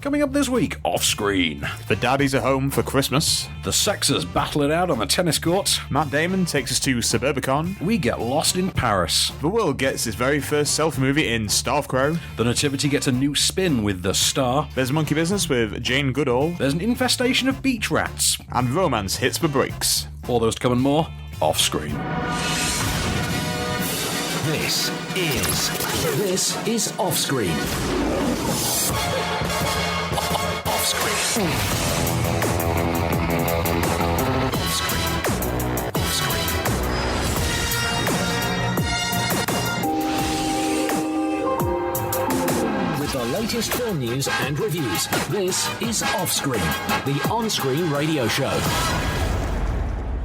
Coming up this week, off-screen. The daddies are home for Christmas. The sexers battle it out on the tennis courts. Matt Damon takes us to Suburbicon. We get lost in Paris. The world gets its very first selfie movie in Star of Crow. The Nativity gets a new spin with The Star. There's monkey business with Jane Goodall. There's an infestation of beach rats. And romance hits the brakes. All those to come and more, off-screen. This is Off-Screen. Off-Screen. With the latest film news and reviews, this is Off-Screen, the on-screen radio show.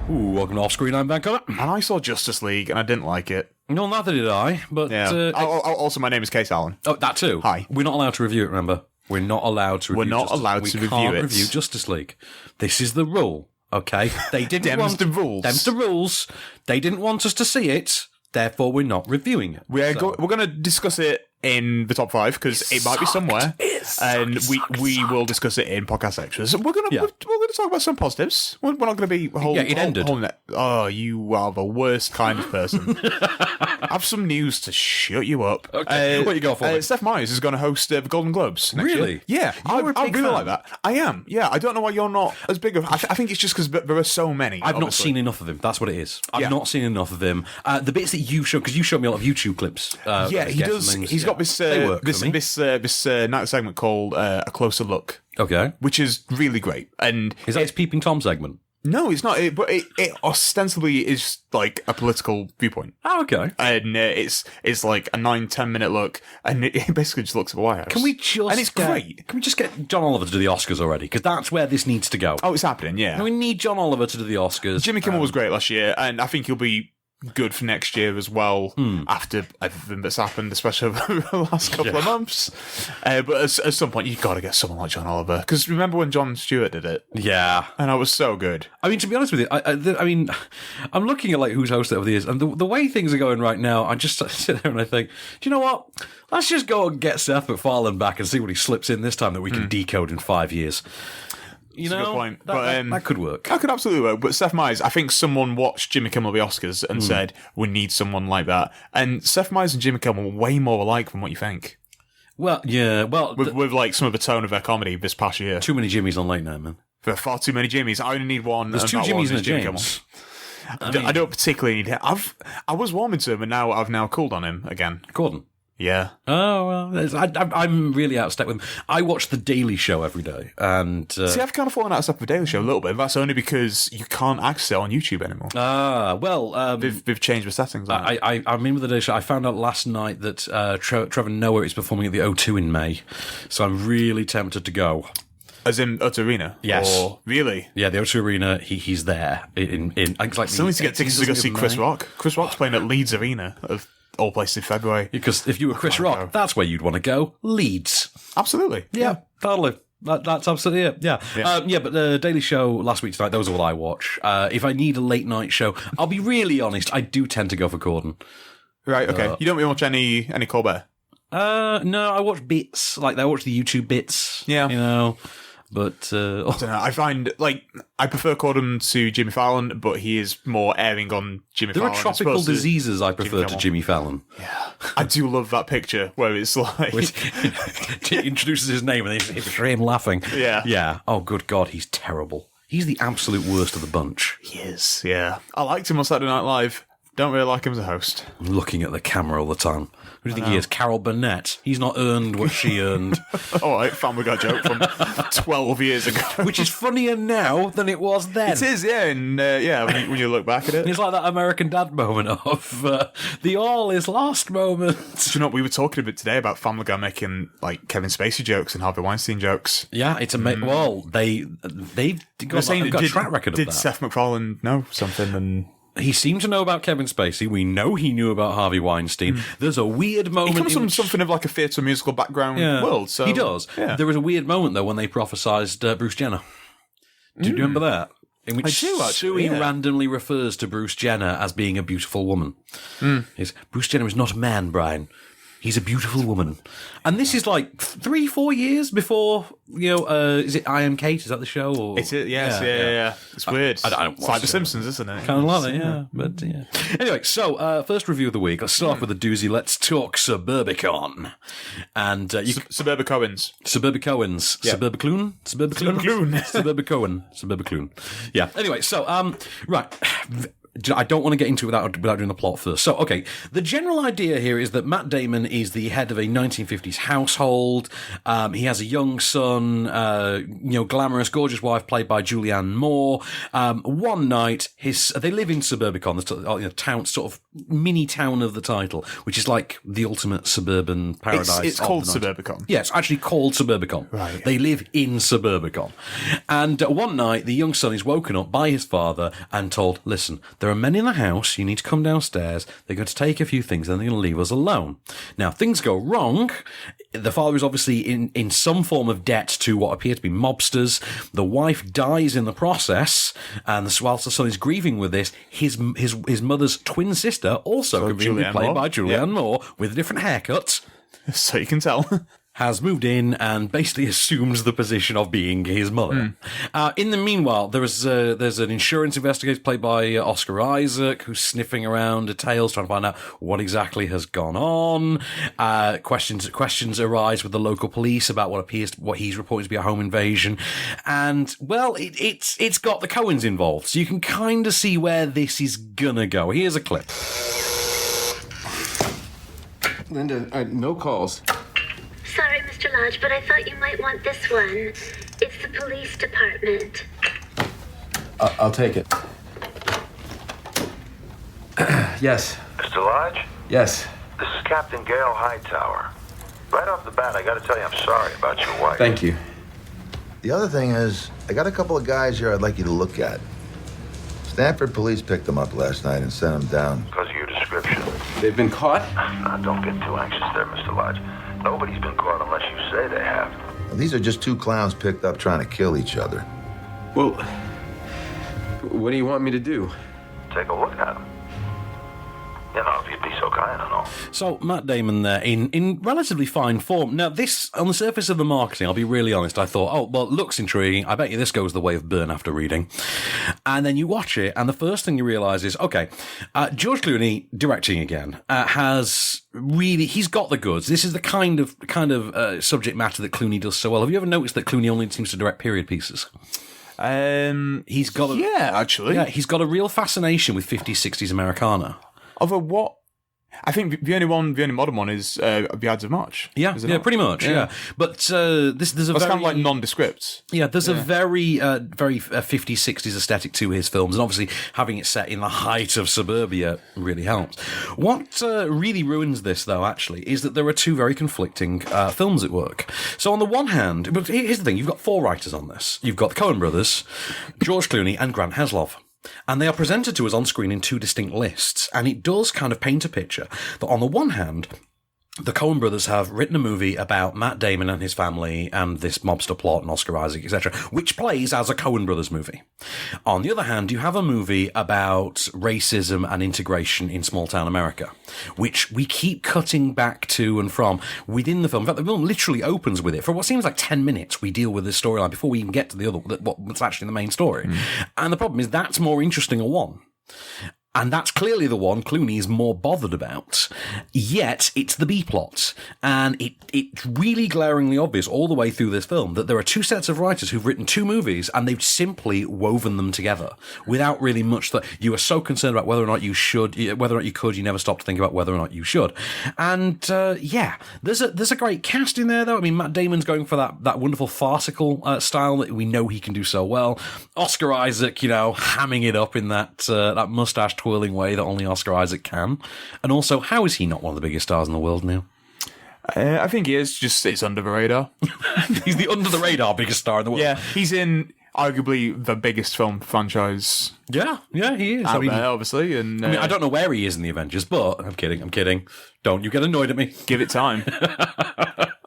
Ooh, welcome to Off-Screen, I'm Vancouver. And I saw Justice League and I didn't like it. No, neither did I, but... Yeah. Also, my name is Case Allen. Oh, that too? Hi. We're not allowed to review it, remember? We're not allowed to review We're not allowed to review it. We can't review Justice League. This is the rule, okay? They didn't Them's the rules. Them's the rules. They didn't want us to see it, therefore we're not reviewing it. We're going to discuss it in the top 5 because it might be somewhere, and we will discuss it in podcast extras. We're going to talk about some positives. We're not going to be it ended. Oh, you are the worst kind of person. I have some news to shut you up. Okay, what you got for me? Steph Myers is going to host the Golden Globes next Really? year. Yeah, I You're a really big fan. like that. I am. Yeah, I don't know why you're not as big of. I think it's just because there are so many. I've not obviously. seen enough of him. That's what it is. I've Yeah. not seen enough of him. The bits that you show, because you showed me a lot of YouTube clips. Yeah, he does. He's got this this night segment called A Closer Look, Okay. which is really great. And Is that his Peeping Tom segment? no, it's not. But it ostensibly is like a political viewpoint. Oh, okay. And it's like a 9-10 minute look, and it basically just looks at the White House. Can we just and it's great. Can we just get John Oliver to do the Oscars already? Because that's where this needs to go. Oh, it's happening. Yeah, We need John Oliver to do the Oscars. Jimmy Kimmel was great last year, and I think he'll be good for next year as well after everything that's happened, especially over the last couple of months. But at some point, you've got to get someone like John Oliver, because remember when Jon Stewart did it? Yeah. And I was so good. I mean, to be honest with you, I mean, I'm looking at like who's hosted over the years, and the way things are going right now, I just sit there and I think, do you know what? Let's just go and get Seth MacFarlane back and see what he slips in this time that we can decode in 5 years. You know, Good point. That could work. That could absolutely work. But Seth Meyers, I think someone watched Jimmy Kimmel the Oscars and said, we need someone like that. And Seth Meyers and Jimmy Kimmel are way more alike than what you think. Well, yeah, well... With like some of the tone of their comedy this past year. Too many Jimmys on late night, man. There are far too many Jimmys. I only need one. There's two that one Jimmys and a is Jimmy James. Kimmel. I don't particularly need him. I was warming to him, and now I've cooled on him again. Gordon. Yeah. Oh, well, I'm really out of step with him. I watch The Daily Show every day, and... See, I've kind of fallen out of step with the Daily Show a little bit. That's only because you can't access it on YouTube anymore. Well... They've changed the settings on it. I'm in with The Daily Show. I found out last night that Trevor Noah is performing at the O2 in May, so I'm really tempted to go. As in O2 Arena? Yes. Or, really? Yeah, the O2 Arena, he's there. Still need to get tickets to go see Chris Rock. Chris Rock's playing at Leeds Arena, of all places in February. Because if you were Chris Rock, that's where you'd want to go. Leeds. Absolutely. Yeah, totally. That's absolutely it. Yeah. But the Daily Show last week tonight, those are what I watch. If I need a late night show, I'll be really honest, I do tend to go for Gordon. Right, okay. You don't really watch any Colbert? No, I watch bits. Like, I watch the YouTube bits. Yeah. You know. But I don't know. I find I prefer Corden to Jimmy Fallon, but he is more airing on Jimmy there Fallon. are tropical diseases I prefer to Jimmy Fallon. Yeah, I do love that picture where it's like he introduces his name and they portray him laughing. Yeah. Oh, good God, he's terrible. He's the absolute worst of the bunch. He is. Yeah, I liked him on Saturday Night Live. Don't really like him as a host. I'm looking at the camera all the time. Who do you think he is? Carol Burnett. He's not earned what she earned. All right, Family Guy joke from 12 years ago. Which is funnier now than it was then. It is, yeah. And when you look back at it. It's like that American Dad moment of the all is lost moment. Do you know what we were talking about today about Family Guy making like Kevin Spacey jokes and Harvey Weinstein jokes? Yeah, it's amazing. Well, they've got a track record of that. Did Seth MacFarlane know something? And he seemed to know about Kevin Spacey. We know he knew about Harvey Weinstein. There's a weird moment. He comes from something of like a theatre musical background world. So he does. Yeah. There was a weird moment though when they prophesised Bruce Jenner. Do you remember that? In which I do, actually, Suey randomly refers to Bruce Jenner as being a beautiful woman. Bruce Jenner is not a man, Brian. He's a beautiful woman. And this is like 3-4 years before, is it I Am Kate? Is that the show? Or? It's it, yes, yeah. It's weird. I don't it's like The Simpsons, isn't it? Kind of like it, yeah. But, yeah. Anyway, so first review of the week. Let's start off with a doozy. Let's talk Suburbicon. And Suburbicoans. Suburbicons. Yeah. Suburbicloon? Suburbicloon. Yeah. Anyway, so, right. I don't want to get into it without doing the plot first. So, okay, the general idea here is that Matt Damon is the head of a 1950s household. He has a young son, glamorous, gorgeous wife played by Julianne Moore. One night, they live in Suburbicon, the town, sort of mini town of the title, which is like the ultimate suburban paradise. It's called Suburbicon. Yeah, it's actually called Suburbicon. Right. They live in Suburbicon. And one night, the young son is woken up by his father and told, listen, there are men in the house, you need to come downstairs, they're going to take a few things and they're going to leave us alone. Now, things go wrong. The father is obviously in some form of debt to what appear to be mobsters. The wife dies in the process, and whilst the son is grieving with this, his mother's twin sister, also conveniently played by Julianne Moore, with a different haircut. So you can tell. Has moved in and basically assumes the position of being his mother. In the meanwhile, there's an insurance investigator played by Oscar Isaac who's sniffing around details, trying to find out what exactly has gone on. Questions arise with the local police about what he's reporting to be a home invasion, and well, it's got the Coens involved, so you can kind of see where this is gonna go. Here's a clip. Linda, no calls. Sorry, Mr. Lodge, but I thought you might want this one. It's the police department. I'll take it. Yes. Mr. Lodge? Yes. This is Captain Gail Hightower. Right off the bat, I gotta tell you I'm sorry about your wife. Thank you. The other thing is, I got a couple of guys here I'd like you to look at. Stanford police picked them up last night and sent them down. Because of your description. They've been caught? Now, don't get too anxious there, Mr. Lodge. Nobody's been caught unless you say they have. Now, these are just two clowns picked up trying to kill each other. Well, what do you want me to do? Take a look at them. You know, if you'd be so kind and all. So, Matt Damon there, in relatively fine form. Now, this, on the surface of the marketing, I'll be really honest, I thought, oh, well, it looks intriguing. I bet you this goes the way of Burn after reading. And then you watch it, and the first thing you realise is, okay, George Clooney, directing again, has really, he's got the goods. This is the kind of subject matter that Clooney does so well. Have you ever noticed that Clooney only seems to direct period pieces? He's got he's got a real fascination with 50s, 60s Americana. Although what? I think the only modern one is The Ides of March. Yeah, pretty much. Yeah, but there's a it's kind of like nondescript. Yeah, there's a very 50s, 60s aesthetic to his films, and obviously having it set in the height of suburbia really helps. What really ruins this, though, actually, is that there are two very conflicting films at work. So on the one hand, but here's the thing: you've got four writers on this. You've got the Coen brothers, George Clooney, and Grant Heslov. And they are presented to us on screen in two distinct lists, and it does kind of paint a picture that on the one hand, the Coen brothers have written a movie about Matt Damon and his family and this mobster plot and Oscar Isaac, etc., which plays as a Coen brothers movie. On the other hand, you have a movie about racism and integration in small-town America, which we keep cutting back to and from within the film. In fact, the film literally opens with it. For what seems like 10 minutes, we deal with this storyline before we even get to what's actually the main story. And the problem is that's more interesting a one. And that's clearly the one Clooney is more bothered about. Yet, it's the B-plot. And it's really glaringly obvious all the way through this film that there are two sets of writers who've written two movies and they've simply woven them together without really much that you are so concerned about whether or not you should, whether or not you could, you never stop to think about whether or not you should. And, there's a great cast in there, though. I mean, Matt Damon's going for that wonderful farcical style that we know he can do so well. Oscar Isaac, hamming it up in that mustache twirling way that only Oscar Isaac can. And also, how is he not one of the biggest stars in the world now? I think he is, just it's under the radar. He's the under the radar biggest star in the world. Yeah, he's in arguably the biggest film franchise. Yeah, he is. Obviously. And I don't know where he is in the Avengers, but I'm kidding. Don't you get annoyed at me. Give it time.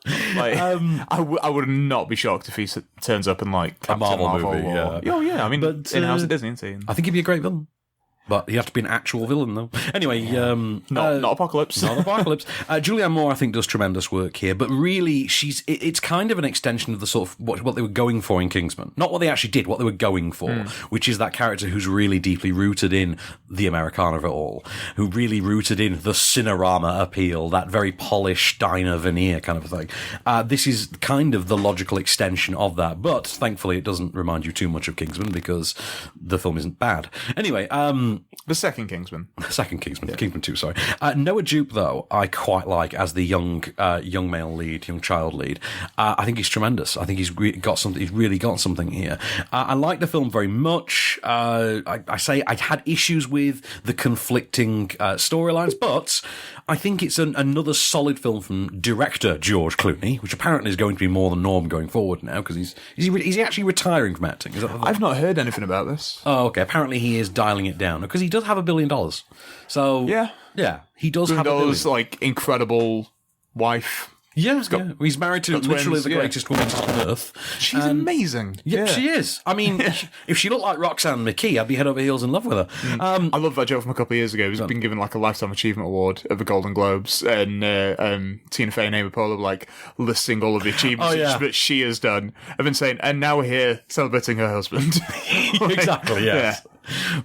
I would not be shocked if he turns up in like a Marvel movie. I mean, in-house at Disney, isn't he? I think he'd be a great villain. But he had to be an actual villain, though. Anyway, not Apocalypse. Not Apocalypse. Julianne Moore, I think, does tremendous work here, but really, it's kind of an extension of the sort of what they were going for in Kingsman. Not what they actually did, what they were going for, which is that character who's really deeply rooted in the Americana of it all, who really rooted in the Cinerama appeal, that very polished diner veneer kind of thing. This is kind of the logical extension of that, but thankfully it doesn't remind you too much of Kingsman because the film isn't bad. Anyway, the second Kingsman. Kingsman 2, sorry. Noah Jupe, though, I quite like as the young male lead, young child lead. I think he's tremendous. I think he's really got something here. I like the film very much. I say I had issues with the conflicting storylines, but I think it's another solid film from director George Clooney, which apparently is going to be more the norm going forward now, because is he actually retiring from acting? Is that I've not heard anything about this. Oh, okay. Apparently he is dialing it down, because he does have $1 billion. So, yeah, he does have $1 billion. Like, incredible wife. Yeah, he's married to literally the greatest woman on earth. She's amazing. Yeah, she is. I mean, if she looked like Roxanne McKee, I'd be head over heels in love with her. I love that joke from a couple of years ago. He's been given like a Lifetime Achievement Award at the Golden Globes, and Tina Fey and Amy Poehler were like listing all of the achievements that she has done. I've been saying, and now we're here celebrating her husband. Exactly, yes. Yeah.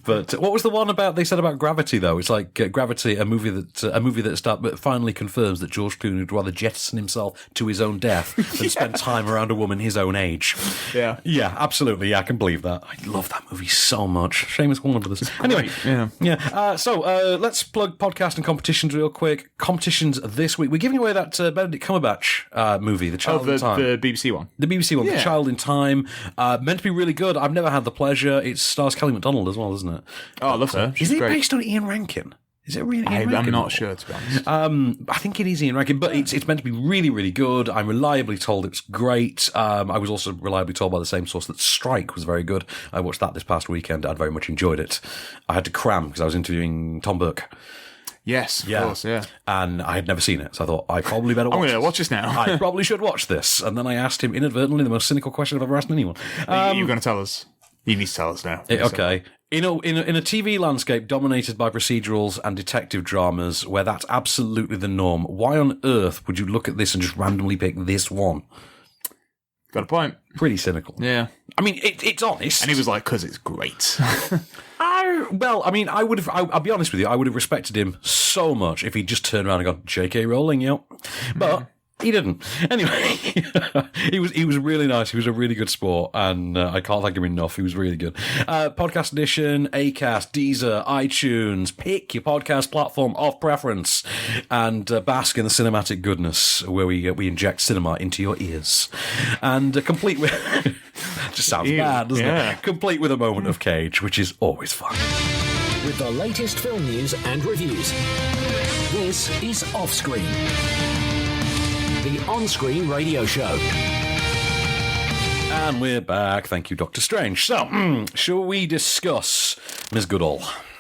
But what was the one they said about Gravity, though? It's like Gravity, a movie that finally confirms that George Clooney would rather jettison himself to his own death than spend time around a woman his own age. Yeah. Yeah, absolutely. Yeah, I can believe that. I love that movie so much. Seamus Woman for this. Anyway, so let's plug podcast and competitions real quick. Competitions this week. We're giving away that Benedict Cumberbatch movie, The Child in Time. The BBC one. The BBC one, The Child in Time. Meant to be really good. I've never had the pleasure. It stars Kelly MacDonald as well, isn't it? Oh, I love her. Is it based on Ian Rankin? Is it really Ian Rankin? I'm not sure, to be honest. I think it is Ian Rankin, but it's meant to be really, really good. I'm reliably told it's great. I was also reliably told by the same source that Strike was very good. I watched that this past weekend. I'd very much enjoyed it. I had to cram because I was interviewing Tom Burke. Yes, of course, yeah. And I had never seen it, so I thought, I probably better watch I'm going to watch this now. I probably should watch this. And then I asked him inadvertently the most cynical question I've ever asked anyone. You're going to tell us? You need to tell us now. Okay. In a TV landscape dominated by procedurals and detective dramas, where that's absolutely the norm, why on earth would you look at this and just randomly pick this one? Got a point. Pretty cynical. Yeah. I mean, it's honest. And he was like, because it's great. I'll be honest with you, I would have respected him so much if he'd just turned around and gone, J.K. Rowling, yep. But he didn't. Anyway, he was really nice. He was a really good sport, and I can't thank him enough. He was really good. Podcast Edition, Acast, Deezer, iTunes. Pick your podcast platform of preference, and bask in the cinematic goodness where we inject cinema into your ears, and complete with just sounds bad, doesn't it? Complete with a moment of Cage, which is always fun. With the latest film news and reviews, this is Offscreen, the on-screen radio show. And we're back. Thank you, Dr. Strange. So, shall we discuss Ms. Goodall?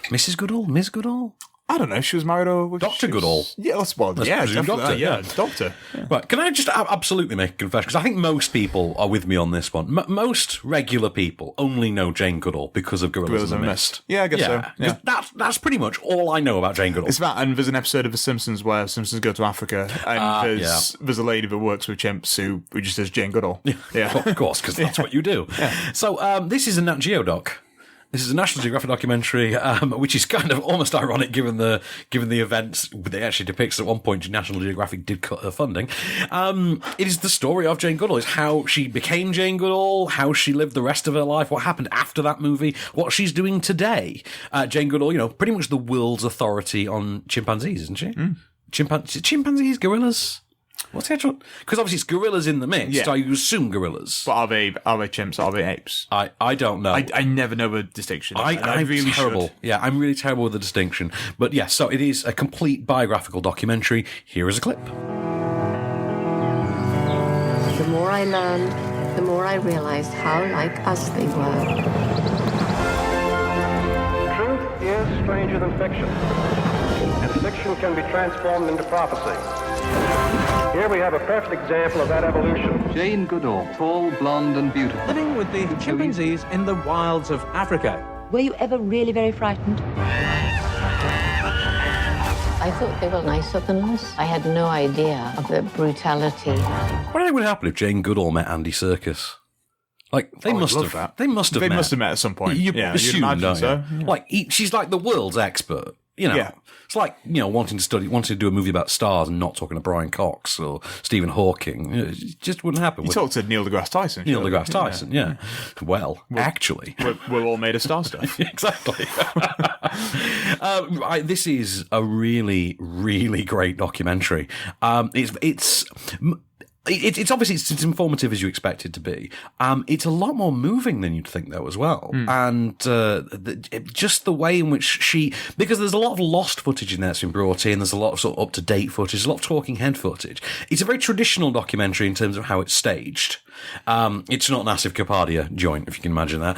Mrs. Goodall? Ms. Goodall? I don't know. She was married over... Dr. Goodall. Yeah, that's what... Yeah, definitely. Doctor. Yeah. Right, can I just absolutely make a confession? Because I think most people are with me on this one. Most regular people only know Jane Goodall because of Gorillas in the Mist. Yeah, I guess so. Yeah. That's pretty much all I know about Jane Goodall. It's that, and there's an episode of The Simpsons where Simpsons go to Africa, and there's a lady that works with chimps who just says Jane Goodall. Yeah. Of course, because that's what you do. Yeah. So this is a Nat Geo doc. This is a National Geographic documentary, which is kind of almost ironic given the events they actually depicts. At one point, National Geographic did cut her funding. It is the story of Jane Goodall. It's how she became Jane Goodall, how she lived the rest of her life, what happened after that movie, what she's doing today. Jane Goodall, pretty much the world's authority on chimpanzees, isn't she? Chimpanzees, gorillas? What's the actual? Because obviously it's gorillas in the mix, so you assume gorillas. But are they chimps? Are they apes? I don't know. I never know the distinction. I'm really terrible. Yeah, I'm really terrible with the distinction. But yes, so it is a complete biographical documentary. Here is a clip. The more I learned, the more I realized how like us they were. Truth is stranger than fiction, and fiction can be transformed into prophecy. Here we have a perfect example of that evolution. Jane Goodall, tall, blonde and beautiful. Living with the chimpanzees in the wilds of Africa. Were you ever really very frightened? I thought they were nicer than us. I had no idea of their brutality. What do you think would happen if Jane Goodall met Andy Serkis? Like, they must have met. They must have met at some point. You assume, imagine, don't so. you? Yeah. Like, she's like the world's expert. You know, Yeah. it's like, wanting to do a movie about stars and not talking to Brian Cox or Stephen Hawking. It just wouldn't happen. You talked to Neil deGrasse Tyson. Neil deGrasse Tyson, yeah. Well, actually. We're all made of star stuff. Exactly. This is a really, really great documentary. It's obviously it's informative as you expect it to be. It's a lot more moving than you'd think though as well. And just the way in which because there's a lot of lost footage in there that's been brought in. There's a lot of sort of up-to-date footage. There's a lot of talking head footage. It's a very traditional documentary in terms of how it's staged. It's not an Asif Kapadia joint, if you can imagine that.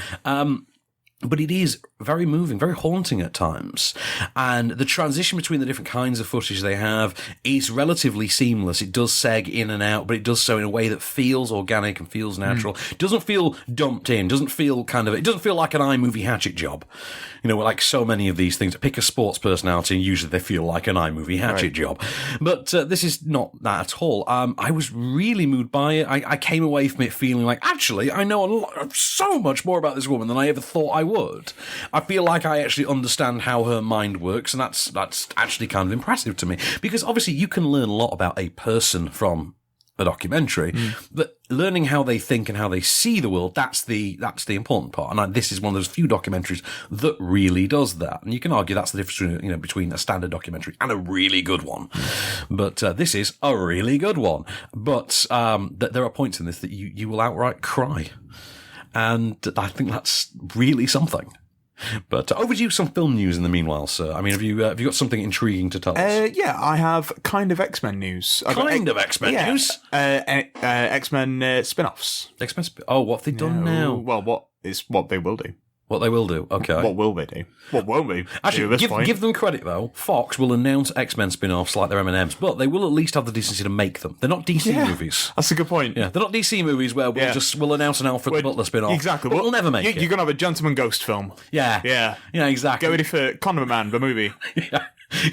But it is very moving, very haunting at times. And the transition between the different kinds of footage they have is relatively seamless. It does seg in and out, but it does so in a way that feels organic and feels natural. It doesn't feel dumped in, it doesn't feel like an iMovie hatchet job. Like so many of these things, pick a sports personality and usually they feel like an iMovie hatchet job. But this is not that at all. I was really moved by it. I came away from it feeling like, actually, I know so much more about this woman than I ever thought I would. I feel like I actually understand how her mind works, and that's actually kind of impressive to me. Because obviously you can learn a lot about a person from a documentary, but learning how they think and how they see the world, that's the important part. And this is one of those few documentaries that really does that. And you can argue that's the difference between a standard documentary and a really good one. But this is a really good one. But there are points in this that you will outright cry. And I think that's really something. But over to you, some film news in the meanwhile, sir. I mean, have you got something intriguing to tell us? Yeah, I have kind of X-Men news. Kind of X-Men news? X-Men spin-offs. X-Men what have they done now? Well, what they will do. What they will do, okay. What will they do? What won't we Actually, give them credit, though. Fox will announce X-Men spin-offs like they're M&M's, but they will at least have the decency to make them. They're not DC movies. That's a good point. Yeah, they're not DC movies where we'll announce an Alfred the Butler spin-off. Exactly. But we'll never make it. You're going to have a Gentleman Ghost film. Yeah. Yeah. Yeah, exactly. Get ready for Condom Man, the movie. Yeah.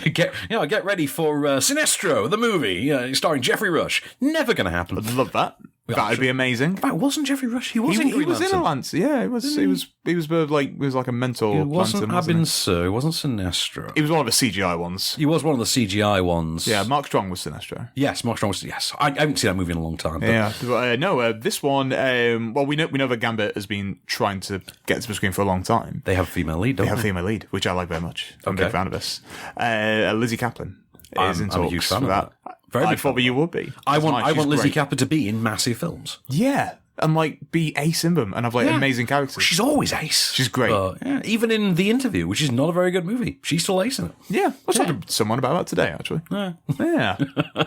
Get ready for Sinestro, the movie, starring Jeffrey Rush. Never going to happen. I'd love that. That'd be amazing. In fact, wasn't Jeffrey Rush? He was in a Lance. Yeah, he was like a mentor. He wasn't Abin Sur. He wasn't Sinestro. He was one of the CGI ones. He was one of the CGI ones. Yeah, Mark Strong was Sinestro. Yes, Mark Strong was. Yes, I haven't seen that movie in a long time. But. Yeah, but, this one. Well, we know that Gambit has been trying to get to the screen for a long time. They have a female lead. Don't they? They have a female lead, which I like very much. I'm a big fan of this. Lizzie Kaplan is in talks. I'm a huge fan of that. I thought you would be. I want Lizzie Kaplan to be in massive films. Yeah, and be ace in them and have amazing characters. She's always ace. She's great. But, even in The Interview, which is not a very good movie, she's still ace in it. Yeah, I was talking to someone about that today, actually. Yeah.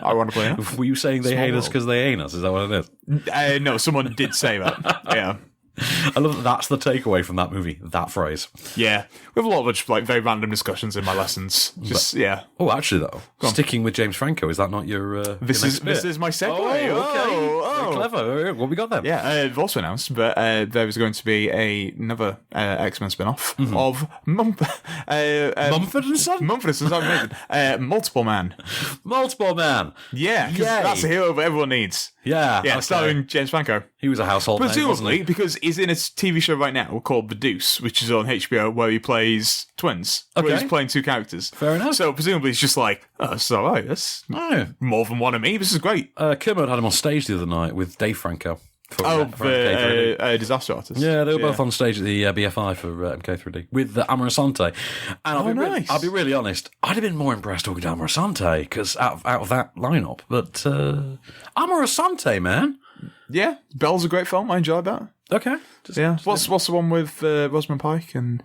Ironically enough. Were you saying they hate us because they ain't us? Is that what it is? No, someone did say that. Yeah. I love that that's the takeaway from that movie, that phrase. Yeah. We have a lot of very random discussions in my lessons. Oh, actually, though, sticking with James Franco, is that not your This is my segue. Oh, okay. Clever. What we got then? Yeah, they've also announced, but there is going to be another X-Men spin-off of Mumford & Son? Mumford & Sons, amazing. Multiple Man. Multiple Man. Yeah, because that's a hero that everyone needs. Yeah. Yeah, starring James Franco. He was a household name, presumably, wasn't he? because he's in a TV show right now called The Deuce, which is on HBO, where he plays twins. Okay. Where he's playing two characters. Fair enough. So presumably it's just it's all right. That's more than one of me. This is great. Kermode had him on stage the other night with Dave Franco. Disaster Artist. Yeah, they were both on stage at the BFI for MK3D with Amorosante. And I'll be really honest, I'd have been more impressed talking to Amorosante because out of that lineup. But Amorosante, man. Yeah, Belle's a great film. I enjoyed that. Okay. What's the one with Rosamund Pike and...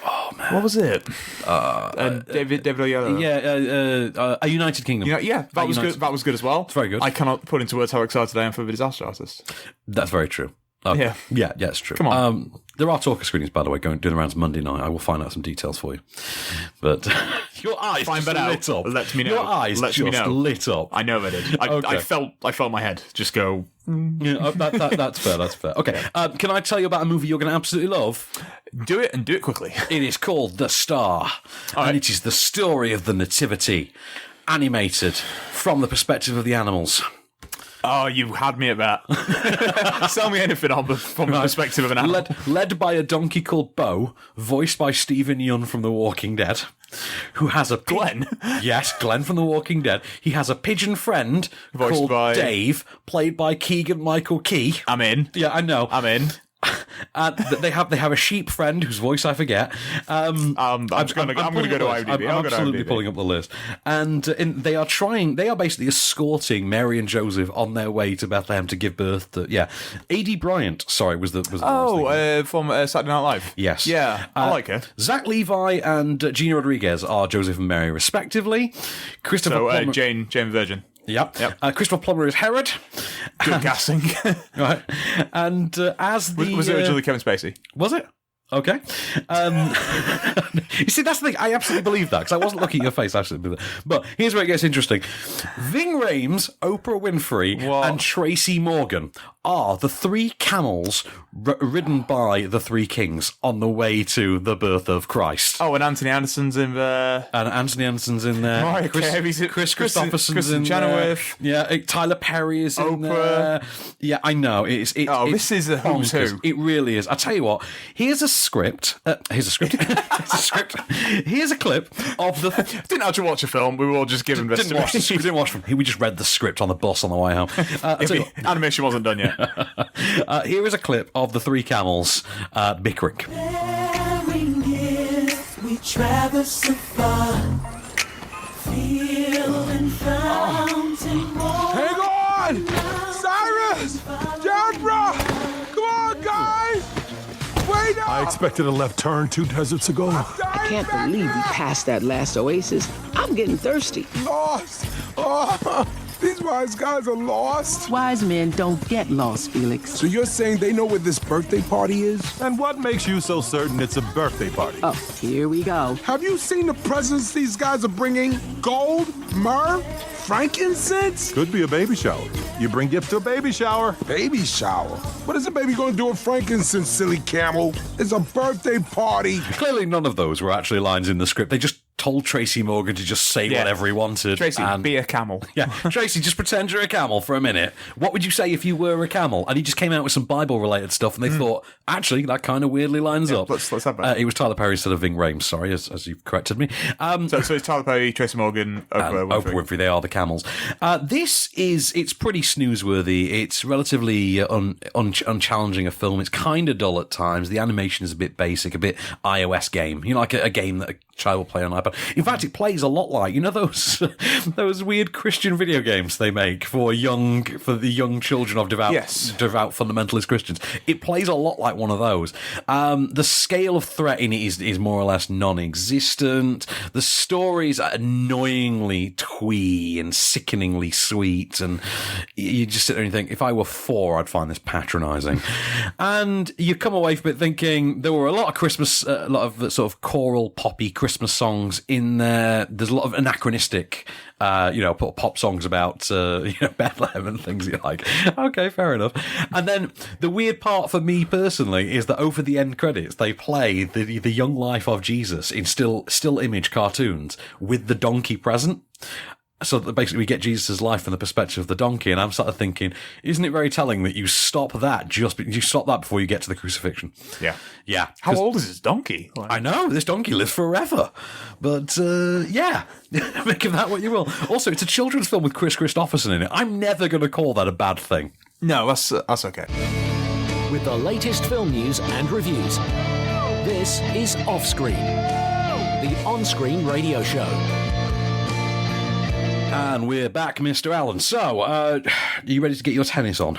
Oh, man. What was it? David Oyelowo. Yeah, A United Kingdom. Yeah, that was good as well. It's very good. I cannot put into words how excited I am for The Disaster Artist. That's very true. Okay. Yeah, it's true. Come on. There are talker screenings, by the way, doing the rounds Monday night. I will find out some details for you. But your eyes Find just that lit out. up. Let me know. Your eyes Let me just know. lit up. I know it did. I felt my head just go. Yeah, that's fair. That's fair. Okay. Can I tell you about a movie you're going to absolutely love? Do it and do it quickly. It is called The Star, and it is the story of the Nativity, animated from the perspective of the animals. Oh, you had me at that. Sell me anything from the perspective of an animal. Led by a donkey called Bo, voiced by Stephen Yeun from The Walking Dead, who has a... Glenn? Yes, Glenn from The Walking Dead. He has a pigeon friend Voiced called by... Dave, played by Keegan-Michael Key. I'm in. Yeah, I know. I'm in. And they have a sheep friend whose voice I forget. I'm going to go to IMDb. I'm absolutely pulling up the list. And they are basically escorting Mary and Joseph on their way to Bethlehem to give birth to A.D. Bryant. Sorry, was the from Saturday Night Live. Yes, yeah, I like her. Zach Levi and Gina Rodriguez are Joseph and Mary respectively. Christopher Plummer, Jane Virgin. Yep. Christopher Plummer is Herod. Good casting. Right. And as the... Was it originally Kevin Spacey? Was it? Okay. You see, that's the thing. I absolutely believe that, because I wasn't looking at your face. I absolutely believe that. But here's where it gets interesting. Ving Rhames, Oprah Winfrey, and Tracy Morgan are the three camels ridden by the three kings on the way to the birth of Christ. Oh, and Anthony Anderson's in there. And Anthony Anderson's in there. Mariah Chris Christopherson's in Chenoweth. there. Yeah, Tyler Perry is in there. Yeah, I know. This is a who's who. It really is. I tell you what. Here's a script. Here's a script. Here's a clip of the... Didn't actually watch a film. We were all just given this. We didn't watch them. We just read the script on the bus on the way home. Animation wasn't done yet. Here is a clip of the three camels bickering. We traverse afar, feeling fountain. Hang on! Cyrus! Deborah! Come on, guys! Wait up! I expected a left turn 2 deserts ago. I can't believe we passed that last oasis. I'm getting thirsty. Lost! Oh, these wise guys are lost. Wise men don't get lost, Felix. So you're saying they know where this birthday party is? And what makes you so certain it's a birthday party? Oh, here we go. Have you seen the presents these guys are bringing? Gold, myrrh, frankincense? Could be a baby shower. You bring gifts to a baby shower. Baby shower? What is a baby going to do with frankincense, silly camel? It's a birthday party. Clearly none of those were actually lines in the script. They just told Tracy Morgan to just say whatever he wanted. Tracy, be a camel. Yeah, Tracy, just pretend you're a camel for a minute. What would you say if you were a camel? And he just came out with some Bible-related stuff, and they thought, actually, that kind of weirdly lines up. Let's have that. It was Tyler Perry instead of Ving Rhames, sorry, as you've corrected me. So it's Tyler Perry, Tracy Morgan, Oprah Winfrey. They are the camels. It's pretty snoozeworthy. It's relatively unchallenging a film. It's kind of dull at times. The animation is a bit basic, a bit iOS game. You know, like a game that a child will play on iPad. In fact, it plays a lot like, you know, those weird Christian video games they make for the young children of devout fundamentalist Christians. It plays a lot like one of those. The scale of threat in it is more or less non-existent. The story's annoyingly twee and sickeningly sweet, and you just sit there and you think, if I were 4, I'd find this patronising. And you come away from it thinking there were a lot of Christmas, a lot of sort of choral, poppy Christmas songs in there. There's a lot of anachronistic, pop songs about, Bethlehem and things you're like, okay, fair enough. And then the weird part for me personally is that over the end credits, they play the young life of Jesus in still image cartoons with the donkey present. So basically we get Jesus' life from the perspective of the donkey, and I'm sort of thinking, isn't it very telling that you stop that before you get to the crucifixion? Yeah. Yeah. How old is this donkey? I know, this donkey lives forever. But, make of that what you will. Also, it's a children's film with Chris Christopherson in it. I'm never going to call that a bad thing. No, that's okay. With the latest film news and reviews, this is Offscreen, the on-screen radio show. And we're back, Mr. Allen. So, are you ready to get your tennis on?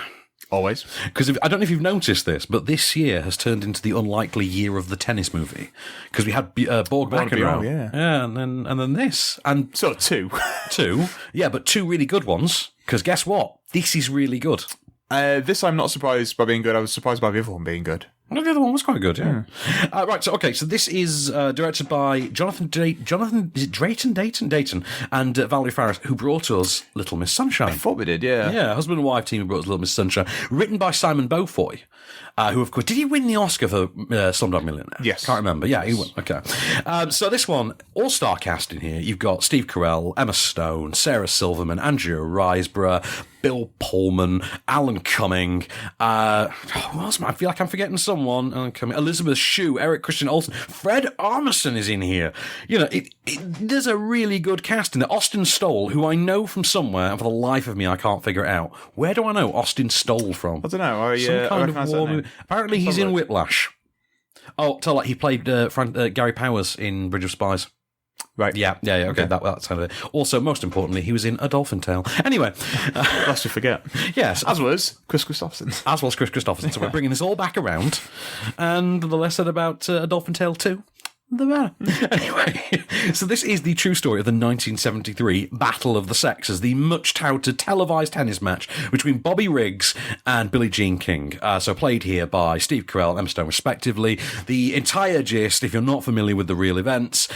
Always. Because I don't know if you've noticed this, but this year has turned into the unlikely year of the tennis movie. Because we had Borg McEnroe. Yeah, and then this. And so 2. 2. Yeah, but 2 really good ones. Because guess what? This is really good. This I'm not surprised by being good. I was surprised by the other one being good. The other one was quite good, yeah. Right, so this is directed by Jonathan is it Dayton, and Valerie Faris, who brought us Little Miss Sunshine. I thought we did, yeah. Yeah, husband and wife team who brought us Little Miss Sunshine. Written by Simon Beaufoy, who, of course, did he win the Oscar for Slumdog Millionaire? Yes. Can't remember. Yeah, he won. Okay. So this one, all-star cast in here. You've got Steve Carell, Emma Stone, Sarah Silverman, Andrea Riseborough, Bill Pullman, Alan Cumming, who else? I feel like I'm forgetting someone. Alan Cumming, Elizabeth Shue, Eric Christian Olsen, Fred Armisen is in here. You know, there's a really good cast in there. Austin Stoll, who I know from somewhere, and for the life of me, I can't figure it out. Where do I know Austin Stoll from? I don't know. Some kind of war movie. Apparently, he's in Whiplash. Oh, tell like he played Gary Powers in Bridge of Spies. Right. Yeah. Okay, that's kind of it. Also, most importantly, he was in A Dolphin Tale. Anyway. Lest you forget. Yes. As was Chris Christopherson. So we're bringing this all back around. And the less said about A Dolphin Tale 2, the better. Anyway, so this is the true story of the 1973 Battle of the Sexes, the much-touted televised tennis match between Bobby Riggs and Billie Jean King. So played here by Steve Carell and Emma Stone, respectively. The entire gist, if you're not familiar with the real events,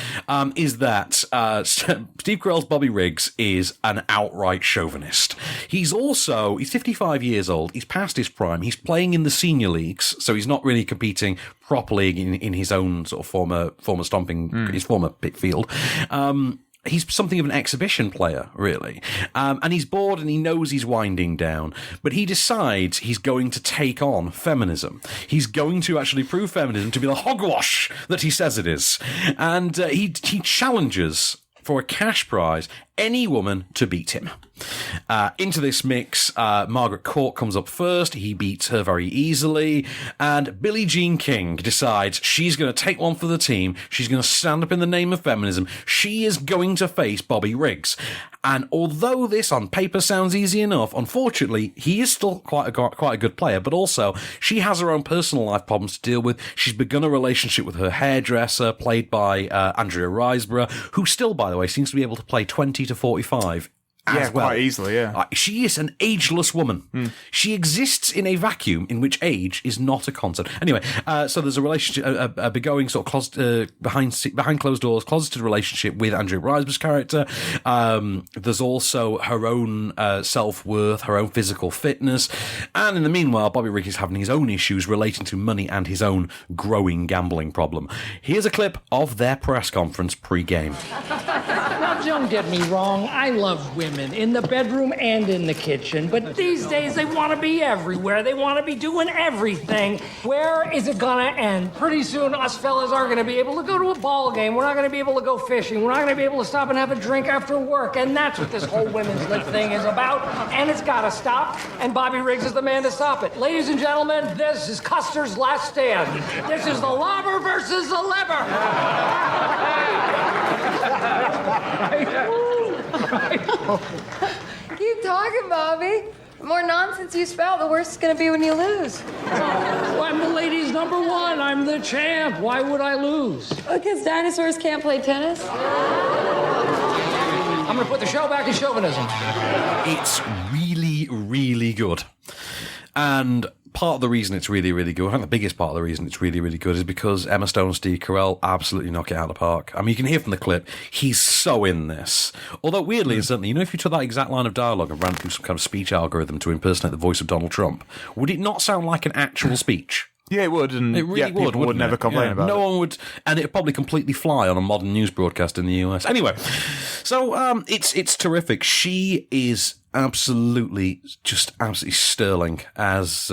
is that Steve Carell's Bobby Riggs is an outright chauvinist. He's 55 years old. He's past his prime. He's playing in the senior leagues, so he's not really competing properly in his own sort of former stomping, his former pit field. He's something of an exhibition player, really. And he's bored and he knows he's winding down. But he decides he's going to take on feminism. He's going to actually prove feminism to be the hogwash that he says it is. And he challenges, for a cash prize, any woman to beat him. Into this mix, Margaret Court comes up first. He beats her very easily. And Billie Jean King decides she's going to take one for the team. She's going to stand up in the name of feminism. She is going to face Bobby Riggs. And although this on paper sounds easy enough, unfortunately, he is still quite a good player. But also, she has her own personal life problems to deal with. She's begun a relationship with her hairdresser, played by Andrea Riseborough, who still, by the way, seems to be able to play 20 to 45 as well. Quite easily, yeah. She is an ageless woman. She exists in a vacuum in which age is not a concept. Anyway, so there's a relationship, a begoing sort of behind closed doors, closeted relationship with Andrea Riseborough's character. There's also her own self-worth, her own physical fitness. And in the meanwhile, Bobby Riggs is having his own issues relating to money and his own growing gambling problem. Here's a clip of their press conference pre-game. Now, don't get me wrong. I love women in the bedroom and in the kitchen. But these days, they want to be everywhere. They want to be doing everything. Where is it going to end? Pretty soon, us fellas aren't going to be able to go to a ball game. We're not going to be able to go fishing. We're not going to be able to stop and have a drink after work. And that's what this whole women's lib thing is about. And it's got to stop. And Bobby Riggs is the man to stop it. Ladies and gentlemen, this is Custer's last stand. This is the lobber versus the Keep talking, Bobby. The more nonsense you spout, the worse it's going to be when you lose. Well, I'm the ladies' number one. I'm the champ. Why would I lose? Because dinosaurs can't play tennis? I'm going to put the show back in chauvinism. It's really, really good. And part of the reason it's really, really good, I think the biggest part of the reason it's really, really good is because Emma Stone and Steve Carell absolutely knock it out of the park. I mean, you can hear from the clip, he's so in this. Although, weirdly, incidentally, you know, if you took that exact line of dialogue and ran through some kind of speech algorithm to impersonate the voice of Donald Trump, would it not sound like an actual speech? Yeah, it would, and it really would never complain about it. No one would, and it'd probably completely fly on a modern news broadcast in the US. Anyway, so it's terrific. She is absolutely sterling as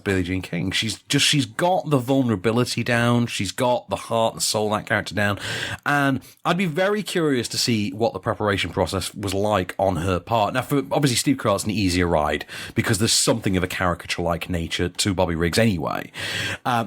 Billie Jean King. She's got the vulnerability down. She's got the heart and soul of that character down. And I'd be very curious to see what the preparation process was like on her part. Now, for obviously Steve Carell's an easier ride because there's something of a caricature-like nature to Bobby Riggs anyway.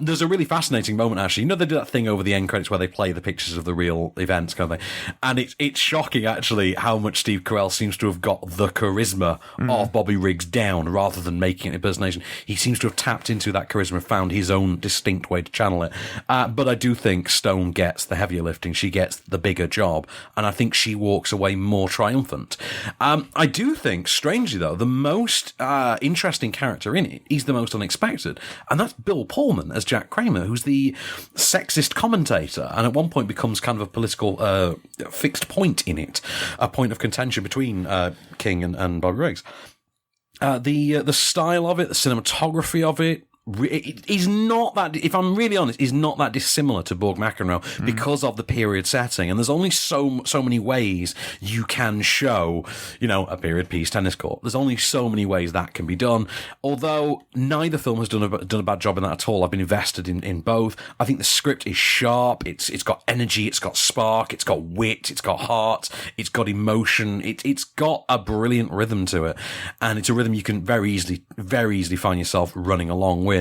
There's a really fascinating moment, actually. You know, they do that thing over the end credits where they play the pictures of the real events kind of thing. And it's shocking, actually, how much Steve Carell seems to have got the charisma charisma of Bobby Riggs down rather than making an impersonation. He seems to have tapped into that charisma, found his own distinct way to channel it. But I do think Stone gets the heavier lifting. She gets the bigger job, and I think she walks away more triumphant. I do think, strangely though, the most interesting character in it is the most unexpected, and that's Bill Pullman as Jack Kramer, who's the sexist commentator, and at one point becomes kind of a political fixed point in it, a point of contention between King and Bobby Riggs. The style of it, the cinematography of it, is not that, if I'm really honest, is not that dissimilar to Borg McEnroe because of the period setting. And there's only so many ways you can show, a period piece tennis court. There's only so many ways that can be done. Although neither film has done a bad job in that at all. I've been invested in both. I think the script is sharp. It's got energy. It's got spark. It's got wit. It's got heart. It's got emotion. It's got a brilliant rhythm to it. And it's a rhythm you can very easily find yourself running along with.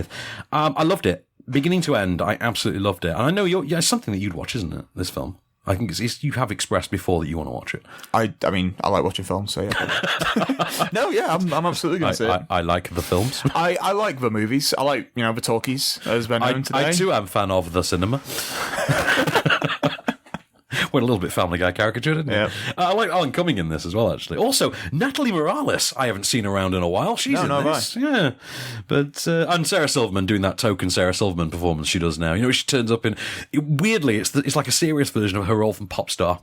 I loved it. Beginning to end, I absolutely loved it. And I know it's something that you'd watch, isn't it, this film? I think you have expressed before that you want to watch it. I mean, I like watching films, so yeah. No, yeah, I'm absolutely going to say it. I like the films. I like the movies. I like, the talkies, as been known today. I too am a fan of the cinema. Went a little bit Family Guy caricature, didn't it? Yeah. I like Alan Cumming in this as well, actually. Also, Natalie Morales, I haven't seen around in a while. She's in this. Right. Yeah. But, and Sarah Silverman doing that token Sarah Silverman performance she does now. She turns up in, weirdly, it's like a serious version of her role from Popstar,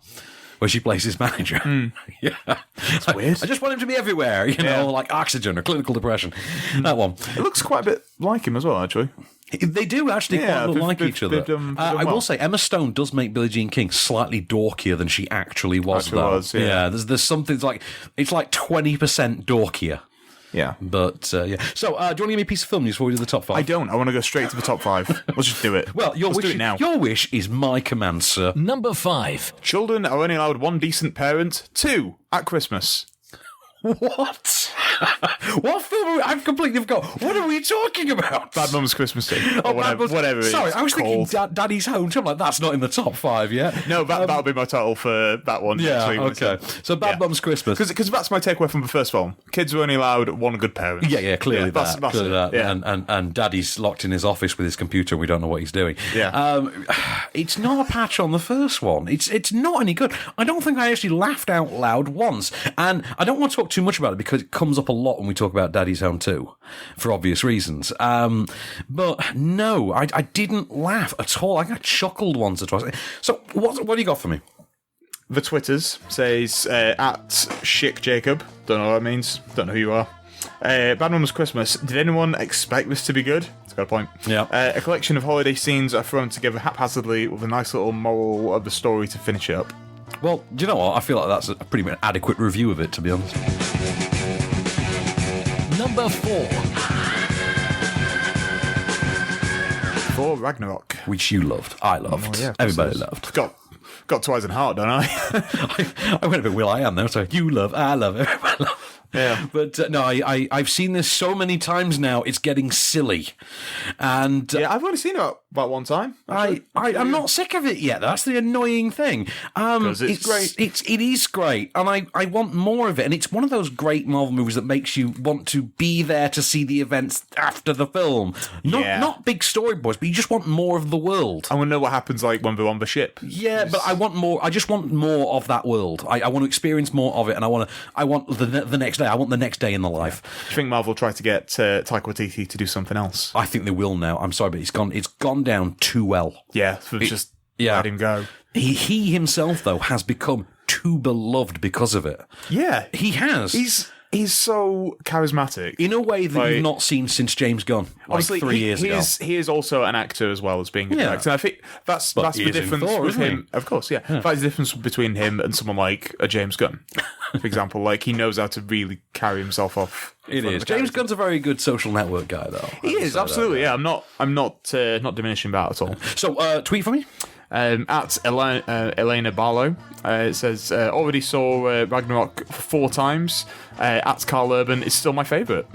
where she plays his manager. Yeah. That's weird. I just want him to be everywhere, like Oxygen or Clinical Depression. That one. It looks quite a bit like him as well, actually. They do actually quite look like each other. I will say Emma Stone does make Billie Jean King slightly dorkier than she actually was, though. Yeah, there's something it's like 20% dorkier. Yeah. But, yeah. So, do you want to give me a piece of film news before we do the top 5? I don't. I want to go straight to the top 5. Let's just do it. Well, Let's do it now. Your wish is my command, sir. Number 5. Children are only allowed one decent parent, 2 at Christmas. What? What film? I've completely forgot. What are we talking about? Bad Mum's Christmas Day. Or whatever it's Sorry, I was called. thinking Daddy's Home. I'm like, that's not in the top 5 yet. No, that'll be my title for that one. Yeah, okay. So Bad Mum's Christmas. Because that's my takeaway from the first film. Kids are only allowed one good parent. Yeah, clearly that's that. Yeah. And Daddy's locked in his office with his computer and we don't know what he's doing. Yeah. It's not a patch on the first one. It's not any good. I don't think I actually laughed out loud once. And I don't want to talk too much about it because it comes up a lot when we talk about Daddy's Home 2, for obvious reasons. But no, I didn't laugh at all. I got chuckled once or twice. So what do you got for me? The Twitters says, at Chic Jacob, don't know what that means, don't know who you are. Bad Mum's Christmas, did anyone expect this to be good? It's got a point. Yeah. A collection of holiday scenes are thrown together haphazardly with a nice little moral of the story to finish it up. Well, do you know what? I feel like that's a pretty adequate review of it, to be honest. Number 4. For Ragnarok. Which you loved. I loved. Oh, yeah, everybody loved. Got Twice in Heart, don't I? I went a bit Will.i.am there, so you love, I love, everybody love. Yeah. But no, I've seen this so many times now, it's getting silly. And yeah, I've only seen it about one time. I'm not sick of it yet. That's the annoying thing. Because it's great. It is great. And I want more of it. And it's one of those great Marvel movies that makes you want to be there to see the events after the film. Not big storyboards, but you just want more of the world. I want to know what happens like when we're on the ship. Yeah, but I want more. I just want more of that world. I want to experience more of it, and I want the next day. I want the next day in the life. Do you think Marvel tried to get Taika Waititi to do something else? I think they will now. I'm sorry, but it's gone down too well. Yeah, just let him go. He himself, though, has become too beloved because of it. Yeah. He has. He's so charismatic. In a way that you've not seen since James Gunn, obviously, 3 years ago. He is also an actor as well as being a director. And I think that's the difference with him. Of course, yeah. That's the difference between him and someone like a James Gunn, for example. Like, he knows how to really carry himself off. It is. James Gunn's a very good Social Network guy, though. He is, absolutely. Yeah, I'm not diminishing that at all. So, tweet for me. At Elena Barlow, it says, already saw Ragnarok 4 times. At Carl Urban, it's still my favourite.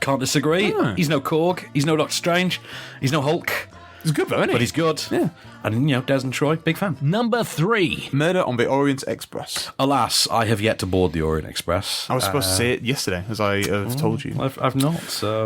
Can't disagree. He's no Korg. He's no Doctor Strange. He's no Hulk. He's good, though, isn't he? But he's good. Yeah. And, Des and Troy, big fan. Number 3. Murder on the Orient Express. Alas, I have yet to board the Orient Express. I was supposed to see it yesterday, as I have told you. I've not,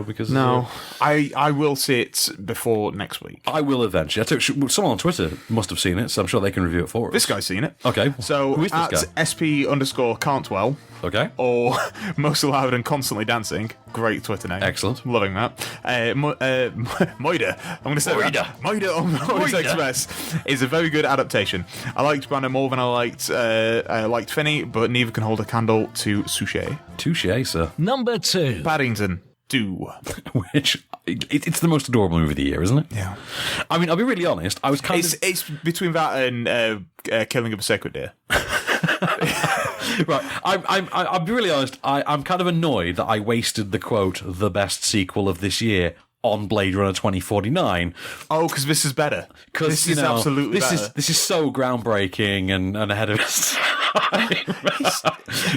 because... No, I will see it before next week. I will eventually. Someone on Twitter must have seen it, so I'm sure they can review it for us. This guy's seen it. Okay. So, who is this guy? SP_Cantwell. Okay. Or Most Loud and Constantly Dancing. Great Twitter name. Excellent. Loving that. Moida. I'm going to say that. Moida on the Orient Express is a very good adaptation. I liked Brandon more than I liked Finney, but neither can hold a candle to Suchet. Touché, sir. Number 2. Paddington 2. Which, it's the most adorable movie of the year, isn't it? Yeah. I mean, I'll be really honest. I was kind of... It's between that and Killing of a Sacred Deer. Right, I'll be really honest. I'm kind of annoyed that I wasted the quote "the best sequel of this year" on Blade Runner 2049. Oh, because this is better. Because this is absolutely better. This is so groundbreaking and ahead of its time.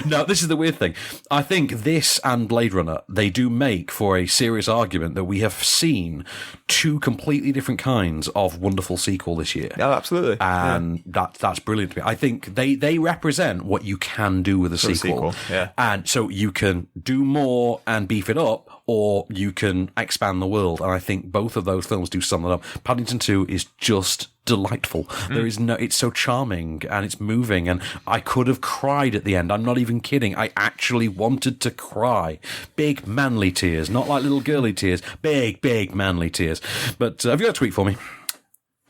No, this is the weird thing. I think this and Blade Runner, they do make for a serious argument that we have seen two completely different kinds of wonderful sequel this year. Yeah, absolutely. And that's brilliant to me. I think they represent what you can do with a sequel. Yeah. And so you can do more and beef it up, or you can expand the world. And I think both of those films do sum it up. Paddington 2 is just delightful. There is it's so charming and it's moving, and I could have cried at the end. I'm not even kidding. I actually wanted to cry. Big manly tears, not like little girly tears. Big manly tears. But have you got a tweet for me?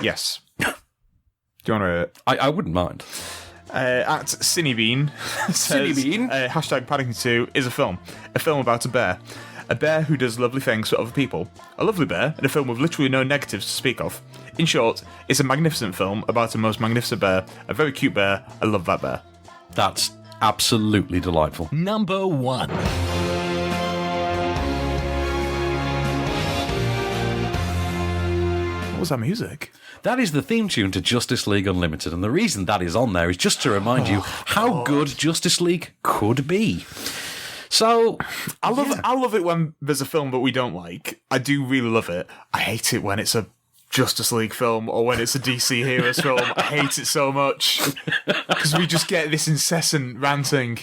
Yes. Do you want to? I wouldn't mind. At Cinebean says, hashtag Paddington 2 is a film about a bear. A bear who does lovely things for other people. A lovely bear in a film with literally no negatives to speak of. In short, it's a magnificent film about a most magnificent bear. A very cute bear. I love that bear. That's absolutely delightful. Number 1. What was that music? That is the theme tune to Justice League Unlimited, and the reason that is on there is just to remind you how good Justice League could be. So I love it when there's a film that we don't like. I do really love it. I hate it when it's a Justice League film or when it's a DC Heroes film. I hate it so much because we just get this incessant ranting.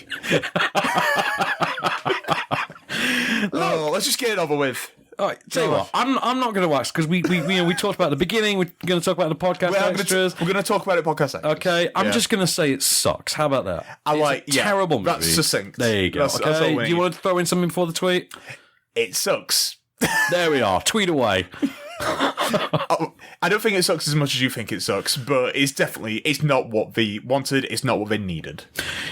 Let's just get it over with. All right, tell you what, I'm not going to wax because we talked about it at the beginning. We're going to talk about the podcast extras. We're going to talk about it podcast extras. Okay, I'm just going to say it sucks. How about that? It's a terrible movie. That's succinct. There you go. That's all we Do you need. want to throw in something before the tweet? It sucks. There we are. Tweet away. I don't think it sucks as much as you think it sucks, but it's not what they wanted, it's not what they needed.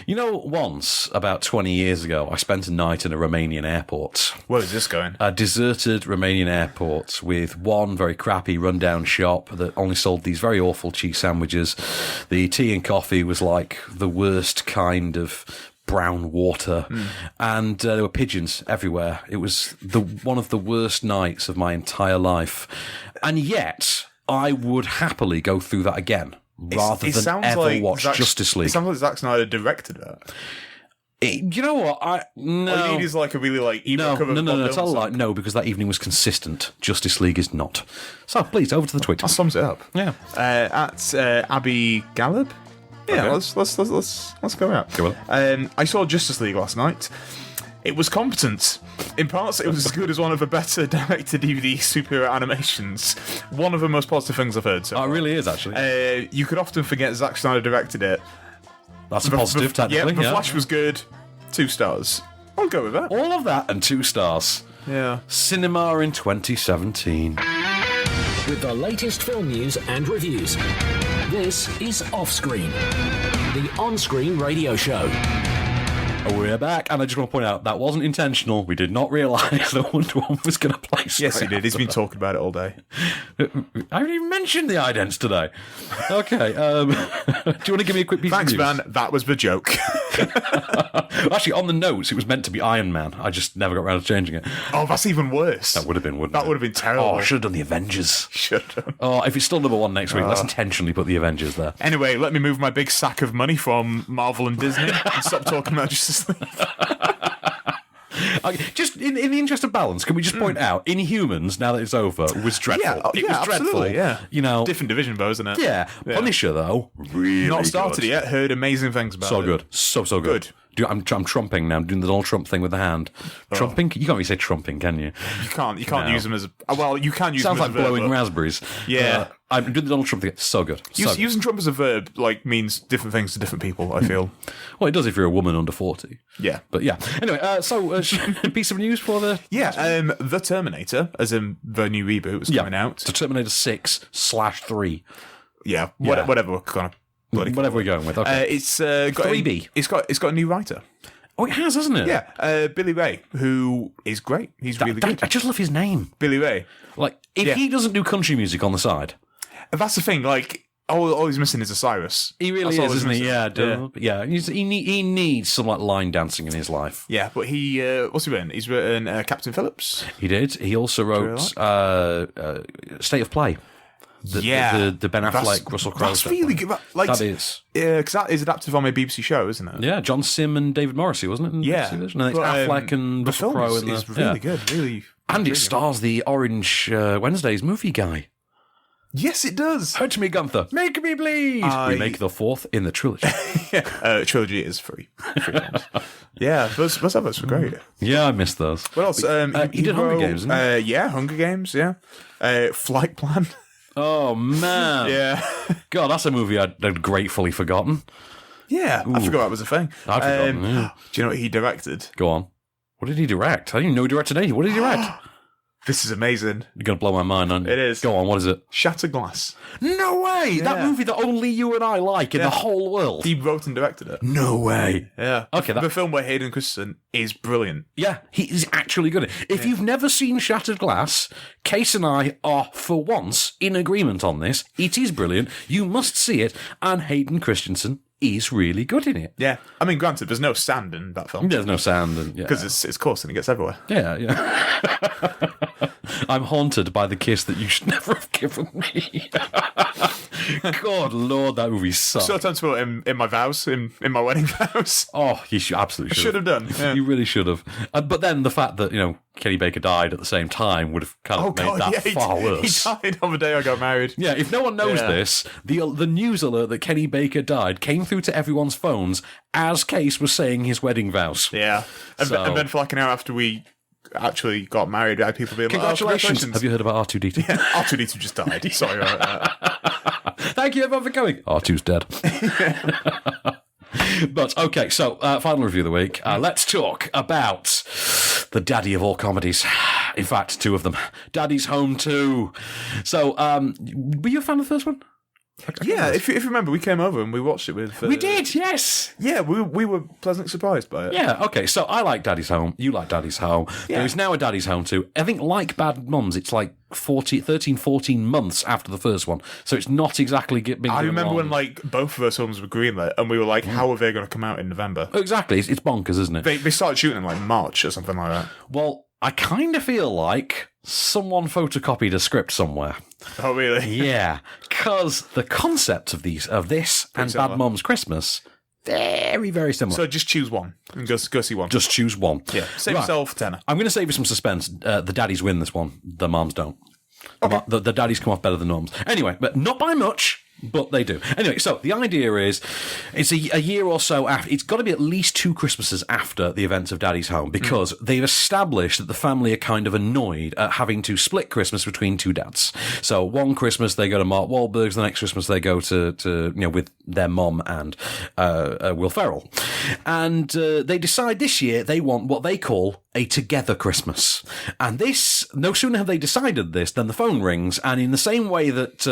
You know, once, about 20 years ago, I spent a night in a Romanian airport. Where is this going? A deserted Romanian airport with one very crappy rundown shop that only sold these very awful cheese sandwiches. The tea and coffee was like the worst kind of brown water, and there were pigeons everywhere. It was one of the worst nights of my entire life, and yet I would happily go through that again rather than ever watch Justice League. It sounds like Zack Snyder directed that. You know what? No. All you need is like a really ebook of a no. It's all like no, because that evening was consistent. Justice League is not. So please, over to the tweet. That sums it up. Yeah. At Abby Gallup. Yeah, Okay. let's go out. Go on. I saw Justice League last night. It was competent. In parts, it was as good as one of the better direct-to-DVD superhero animations. One of the most positive things I've heard. So it really is, actually. You could often forget Zack Snyder directed it. That's a positive, technically. The Flash was good. 2 stars. I'll go with that. All of that and 2 stars. Yeah. Cinema in 2017. With the latest film news and reviews, this is Offscreen, the on-screen radio show. We're back, and I just want to point out that wasn't intentional. We did not realise that Wonder Woman was going to play. Yes, he did. He's been talking about it all day. I haven't even mentioned the idents today. Okay, do you want to give me a quick piece of news? Thanks, man. That was the joke. Actually, on the notes, it was meant to be Iron Man. I just never got around to changing it. Oh, that's even worse. That would have been, wouldn't it? That would have been terrible. Oh, I should have done the Avengers. Should have. Oh, if it's still number 1 next week, let's intentionally put the Avengers there. Anyway, let me move my big sack of money from Marvel and Disney and stop talking about Justice League. Just in the interest of balance, can we just point out, Inhumans, now that it's over, was dreadful. It was dreadful. Yeah. You know, different division, though, isn't it? Yeah. Punisher, though, really not started good. yet. Heard amazing things about it. So good. So good. Dude, I'm trumping now. I'm doing the Donald Trump thing with the hand. Trumping? You can't really say trumping, can you? You can't use them as a... Well, you can use Sounds them as like a verb, blowing but- raspberries. Yeah. I'm doing the Donald Trump thing. So good. Using Trump as a verb means different things to different people, I feel. Well, it does if you're a woman under 40. Yeah. But yeah. Anyway, a piece of news for the... Yeah, The Terminator, as in the new reboot, was coming out. The Terminator 6/3. Yeah, whatever we're going to... Whatever we're going with, okay. It's got 3B. It's got a new writer. Oh, it has, hasn't it? Yeah, Billy Ray, who is great. He's really good. I just love his name. Billy Ray. Like, if he doesn't do country music on the side... That's the thing, like, all he's missing is a Cyrus. He really is, isn't he? Yeah. He needs some, like, line dancing in his life. Yeah, but he... what's he written? He's written Captain Phillips. He did. He also wrote State of Play. The Ben Affleck, Russell Crowe. That's really good. Like, that is. Yeah, because that is adapted from a BBC show, isn't it? Yeah, John Sim and David Morrissey, wasn't it? In Yeah. BBC version? And it's Affleck and Russell Crowe. It's really good, really. And it stars the Orange Wednesdays movie guy. Yes, it does. Hurt me, Gunther. Make me bleed. We make the fourth in the trilogy. Trilogy is free. Yeah, those others were great. Yeah, I missed those. What else? He did Hunger Games, didn't he? Yeah, Hunger Games, yeah. Flight Plan. Oh, man. Yeah. God, that's a movie I'd gratefully forgotten. Yeah, I forgot that was a thing. I'd forgotten, yeah. Do you know what he directed? Go on. What did he direct? I didn't even know he directed anything. What did he direct? This is amazing. You're going to blow my mind, aren't you? It is. Go on, what is it? Shattered Glass. No way! Yeah. That movie that only you and I like in the whole world. He wrote and directed it. No way. Yeah. Okay. The film where Hayden Christensen is brilliant. Yeah, he's actually good. If you've never seen Shattered Glass, Case and I are, for once, in agreement on this. It is brilliant. You must see it. And Hayden Christensen is really good in it. Yeah. I mean, granted, there's no sand in that film. There's no sand. Because it's coarse and it gets everywhere. Yeah. I'm haunted by the kiss that you should never have given me. God, Lord, that movie sucks. So time to put it in my vows, in my wedding vows. Oh, you absolutely should have done. Yeah. You really should have. But then the fact that, Kenny Baker died at the same time would have kind of made that far worse. He died on the day I got married. Yeah, if no one knows this, the news alert that Kenny Baker died came through to everyone's phones as Case was saying his wedding vows. Yeah. And then for like an hour after we actually got married, I had people being like, congratulations. Have you heard about R2-D2? Yeah, R2-D2 just died. Sorry about that. Thank you everyone for coming. R2's dead. But, okay, so final review of the week. Let's talk about the daddy of all comedies. In fact, two of them. Daddy's Home 2. So, were you a fan of the first one? Yeah, if you remember, we came over and we watched it with... we did, yes! Yeah, we were pleasantly surprised by it. Yeah, okay, so I like Daddy's Home. You like Daddy's Home. Yeah. There is now a Daddy's Home 2. I think, like Bad Mums, it's like 13, 14 months after the first one. So it's not exactly being I remember when, both of those films were greenlit, and we were like, how are they going to come out in November? Exactly, it's bonkers, isn't it? They started shooting in, March or something like that. Well, I kind of feel like someone photocopied a script somewhere. Oh, really? Yeah, because the concept of this and similar. Bad Moms Christmas, very, very similar. So just choose one and go see one. Just choose one. Yeah, save yourself tenner. I'm going to save you some suspense. The daddies win this one. The moms don't. Okay. The daddies come off better than moms. Anyway, but not by much. But they do. Anyway, so the idea is it's a year or so after. It's got to be at least 2 Christmases after the events of Daddy's Home because they've established that the family are kind of annoyed at having to split Christmas between 2 dads. So one Christmas they go to Mark Wahlberg's, the next Christmas they go to with their mom and Will Ferrell. And they decide this year they want what they call a together Christmas. And this, no sooner have they decided this than the phone rings, and in the same way that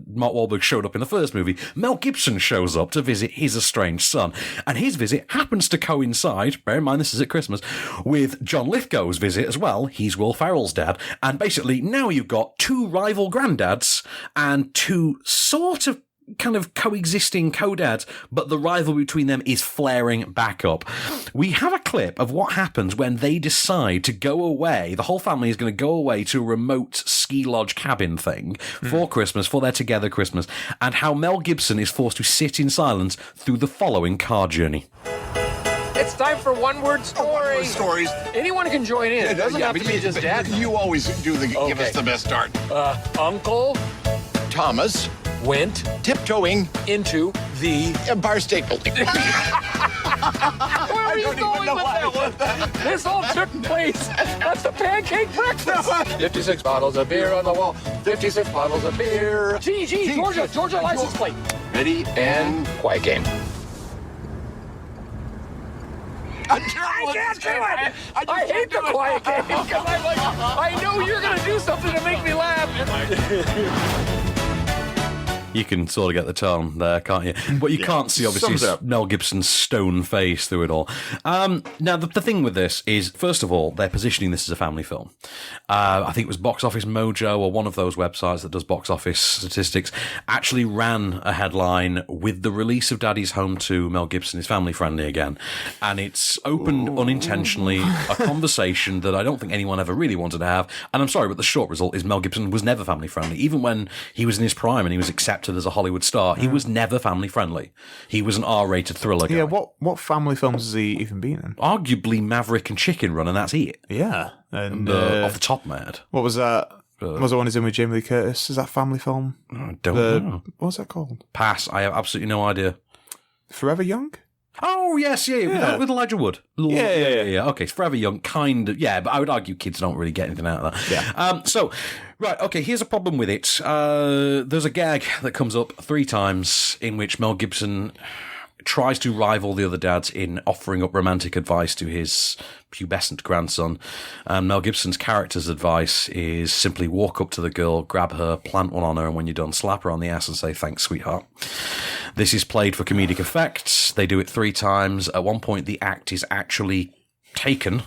Mark Wahlberg showed up in the first movie, Mel Gibson shows up to visit his estranged son. And his visit happens to coincide, bear in mind this is at Christmas, with John Lithgow's visit as well. He's Will Ferrell's dad. And basically now you've got 2 rival granddads and 2 sort of kind of coexisting co-dads, but the rivalry between them is flaring back up. We have a clip of what happens when they decide to go away. The whole family is going to go away to a remote ski lodge cabin thing for Christmas, for their together Christmas, and how Mel Gibson is forced to sit in silence through the following car journey. It's It's time for one-word story. Stories. Anyone can join in. It doesn't have to be just Dad. You always do give us the best start. Uncle Thomas went tiptoeing into the Empire State Building. Where are you going with that one? This all took place at the pancake breakfast. 56 bottles of beer on the wall. 56 bottles of beer. G, Georgia license plate. Ready and quiet game. I can't do it. I hate the quiet game because I'm like, I know you're gonna do something to make me laugh. You can sort of get the tone there, can't you? What you can't see, obviously, is Mel Gibson's stone face through it all. Now, the thing with this is, first of all, they're positioning this as a family film. I think it was Box Office Mojo, or one of those websites that does box office statistics, actually ran a headline with the release of Daddy's Home 2, Mel Gibson is family friendly again. And it's opened unintentionally a conversation that I don't think anyone ever really wanted to have. And I'm sorry, but the short result is Mel Gibson was never family friendly. Even when he was in his prime and he was accepted as a Hollywood star, he was never family friendly. He was an R-rated thriller guy. Yeah, what family films has he even been in? Arguably Maverick and Chicken Run, and that's it. Yeah. And off the top of my head. What was that? Was the one he's in with Jamie Lee Curtis? Is that family film? I don't know. What's that called? Pass. I have absolutely no idea. Forever Young? Oh, yes, yeah. With Elijah Wood. Yeah. Okay, it's Forever Young, kind of. Yeah, but I would argue kids don't really get anything out of that. Yeah. Right, okay, here's a problem with it. There's a gag that comes up 3 times in which Mel Gibson tries to rival the other dads in offering up romantic advice to his pubescent grandson. And Mel Gibson's character's advice is simply walk up to the girl, grab her, plant one on her, and when you're done, slap her on the ass and say, thanks, sweetheart. This is played for comedic effect. They do it 3 times. At one point, the act is actually taken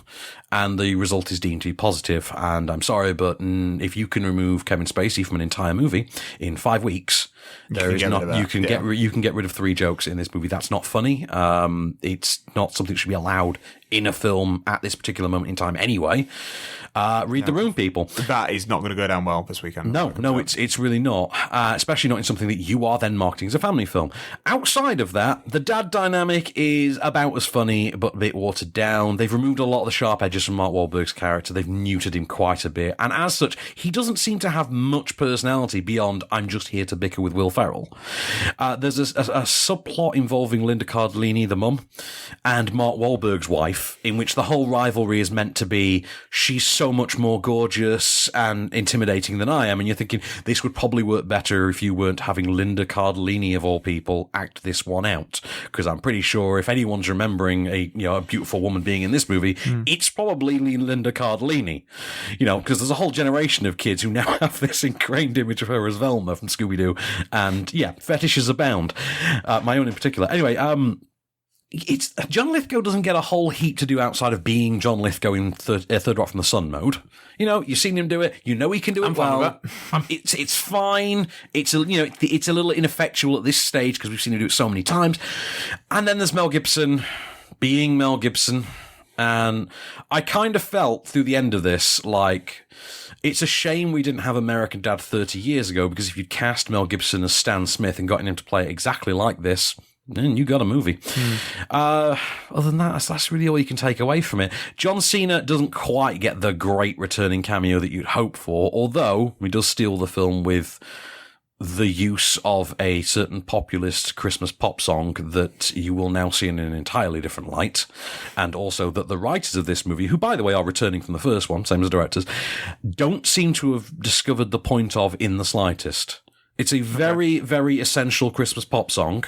and the result is deemed to be positive. And I'm sorry, but if you can remove Kevin Spacey from an entire movie in 5 weeks, you can get rid of 3 jokes in this movie. That's not funny. It's not something that should be allowed in a film at this particular moment in time anyway. Read the room, people. That is not going to go down well this weekend. No, it's really not. Especially not in something that you are then marketing as a family film. Outside of that, the dad dynamic is about as funny, but a bit watered down. They've removed a lot of the sharp edges from Mark Wahlberg's character. They've neutered him quite a bit. And as such, he doesn't seem to have much personality beyond, I'm just here to bicker with Will Ferrell. There's a subplot involving Linda Cardellini, the mum, and Mark Wahlberg's wife, in which the whole rivalry is meant to be, she's so much more gorgeous and intimidating than I am, and you're thinking this would probably work better if you weren't having Linda Cardellini of all people act this one out, because I'm pretty sure if anyone's remembering a beautiful woman being in this movie, it's probably Linda Cardellini, because there's a whole generation of kids who now have this ingrained image of her as Velma from Scooby-Doo, and fetishes abound, my own in particular. Anyway, it's John Lithgow doesn't get a whole heap to do outside of being John Lithgow in Third Rock from the Sun mode. You've seen him do it. He can do it well. It's fine. It's a little ineffectual at this stage because we've seen him do it so many times. And then there's Mel Gibson being Mel Gibson, and I kind of felt through the end of this like it's a shame we didn't have American Dad 30 years ago, because if you'd cast Mel Gibson as Stan Smith and gotten him to play exactly like this, then you got a movie. Other than that, that's really all you can take away from it. John Cena doesn't quite get the great returning cameo that you'd hope for, although he does steal the film with the use of a certain populist Christmas pop song that you will now see in an entirely different light, and also that the writers of this movie, who by the way are returning from the first one, same as the directors, don't seem to have discovered the point of in the slightest. It's a very, very essential Christmas pop song.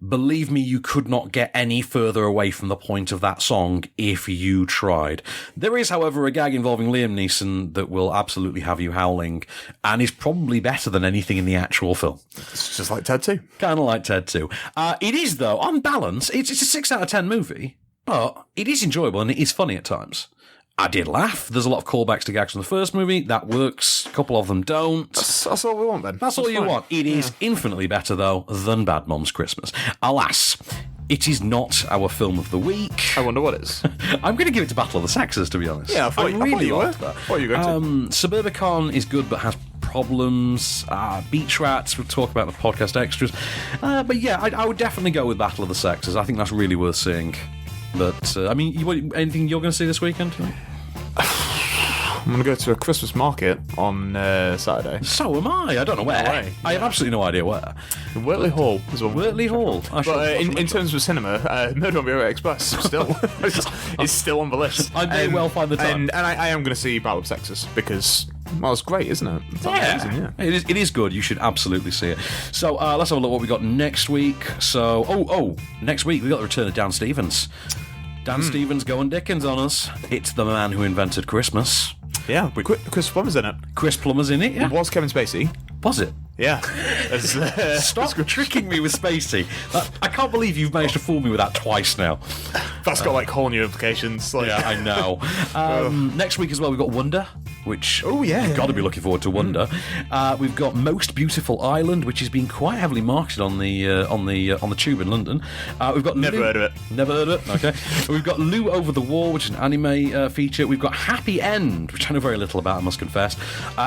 Believe me, you could not get any further away from the point of that song if you tried. There is, however, a gag involving Liam Neeson that will absolutely have you howling, and is probably better than anything in the actual film. It's just like Ted 2. Kind of like Ted 2. It is, though, on balance, it's a 6 out of 10 movie, but it is enjoyable and it is funny at times. I did laugh. There's a lot of callbacks to gags from the first movie. That works. A couple of them don't. That's all we want, then. That's all you want. It is infinitely better, though, than Bad Moms Christmas. Alas, it is not our film of the week. I wonder what it is. I'm going to give it to Battle of the Sexes, to be honest. Yeah, I thought you were. What are you going to? Suburbicon is good, but has problems. Beach Rats, we'll talk about the podcast extras. But yeah, I would definitely go with Battle of the Sexes. I think that's really worth seeing. But I mean, anything you're going to see this weekend? I'm going to go to a Christmas market on Saturday. So am I. I don't know where. I have absolutely no idea where. Whitley Hall is one. Whitley Hall. But in terms of cinema, Murder on the Orient Express still it's still on the list. I may well find the time. And I am going to see Battle of Texas because, well, it's great, isn't it? It's amazing, yeah. It is good. You should absolutely see it. So let's have a look what we got next week. So, next week we got the return of Dan Stevens. Dan Stevens going Dickens on us. It's the man who invented Christmas. Yeah, Chris Plummer's in it. Chris Plummer's in it, yeah. It was Kevin Spacey. Was it? Yeah. Stop tricking me with Spacey. I can't believe you've managed to fool me with that twice now. That's got like whole new implications. Like. Yeah, I know. Next week as well, we've got Wonder, which you've got to be looking forward to. Wonder. We've got Most Beautiful Island, which is being quite heavily marketed on the tube in London. We've got Never heard of it. Never heard of it. Okay. We've got Lou Over the Wall, which is an anime feature. We've got Happy End, which I know very little about, I must confess.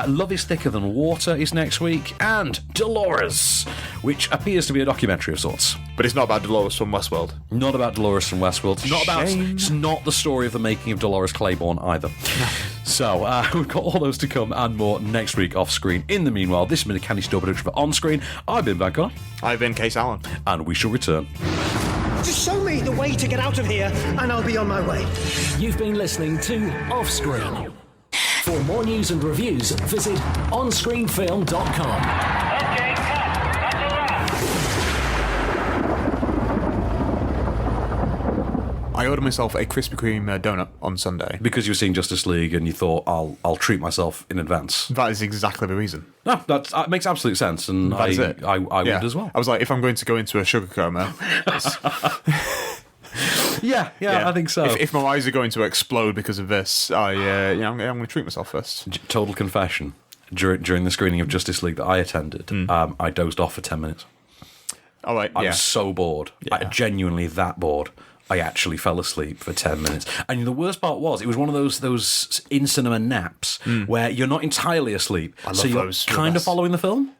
Love is Thicker Than Water is next week, and Dolores, which appears to be a documentary of sorts. But it's not about Dolores from Westworld. Not about Dolores from Westworld. It's not the story of the making of Dolores Claiborne either. So we've got all those to come and more next week off screen. In the meanwhile, this has been a Candy Store production for On Screen. I've been Van Connor. I've been Case Allen. And we shall return. Just show me the way to get out of here, and I'll be on my way. You've been listening to Off Screen. For more news and reviews, visit onscreenfilm.com. I ordered myself a Krispy Kreme donut on Sunday. Because you were seeing Justice League and you thought, I'll treat myself in advance. That is exactly the reason. No, that makes absolute sense, and I would as well. I was like, if I'm going to go into a sugar coma... Yeah, I think so. If my eyes are going to explode because of this, I'm going to treat myself first. Total confession. During the screening of Justice League that I attended, I dozed off for 10 minutes. All right, I was so bored. Yeah. Genuinely that bored. I actually fell asleep for 10 minutes. And the worst part was, it was one of those in-cinema naps where you're not entirely asleep. I love so you're those. kind of following the film.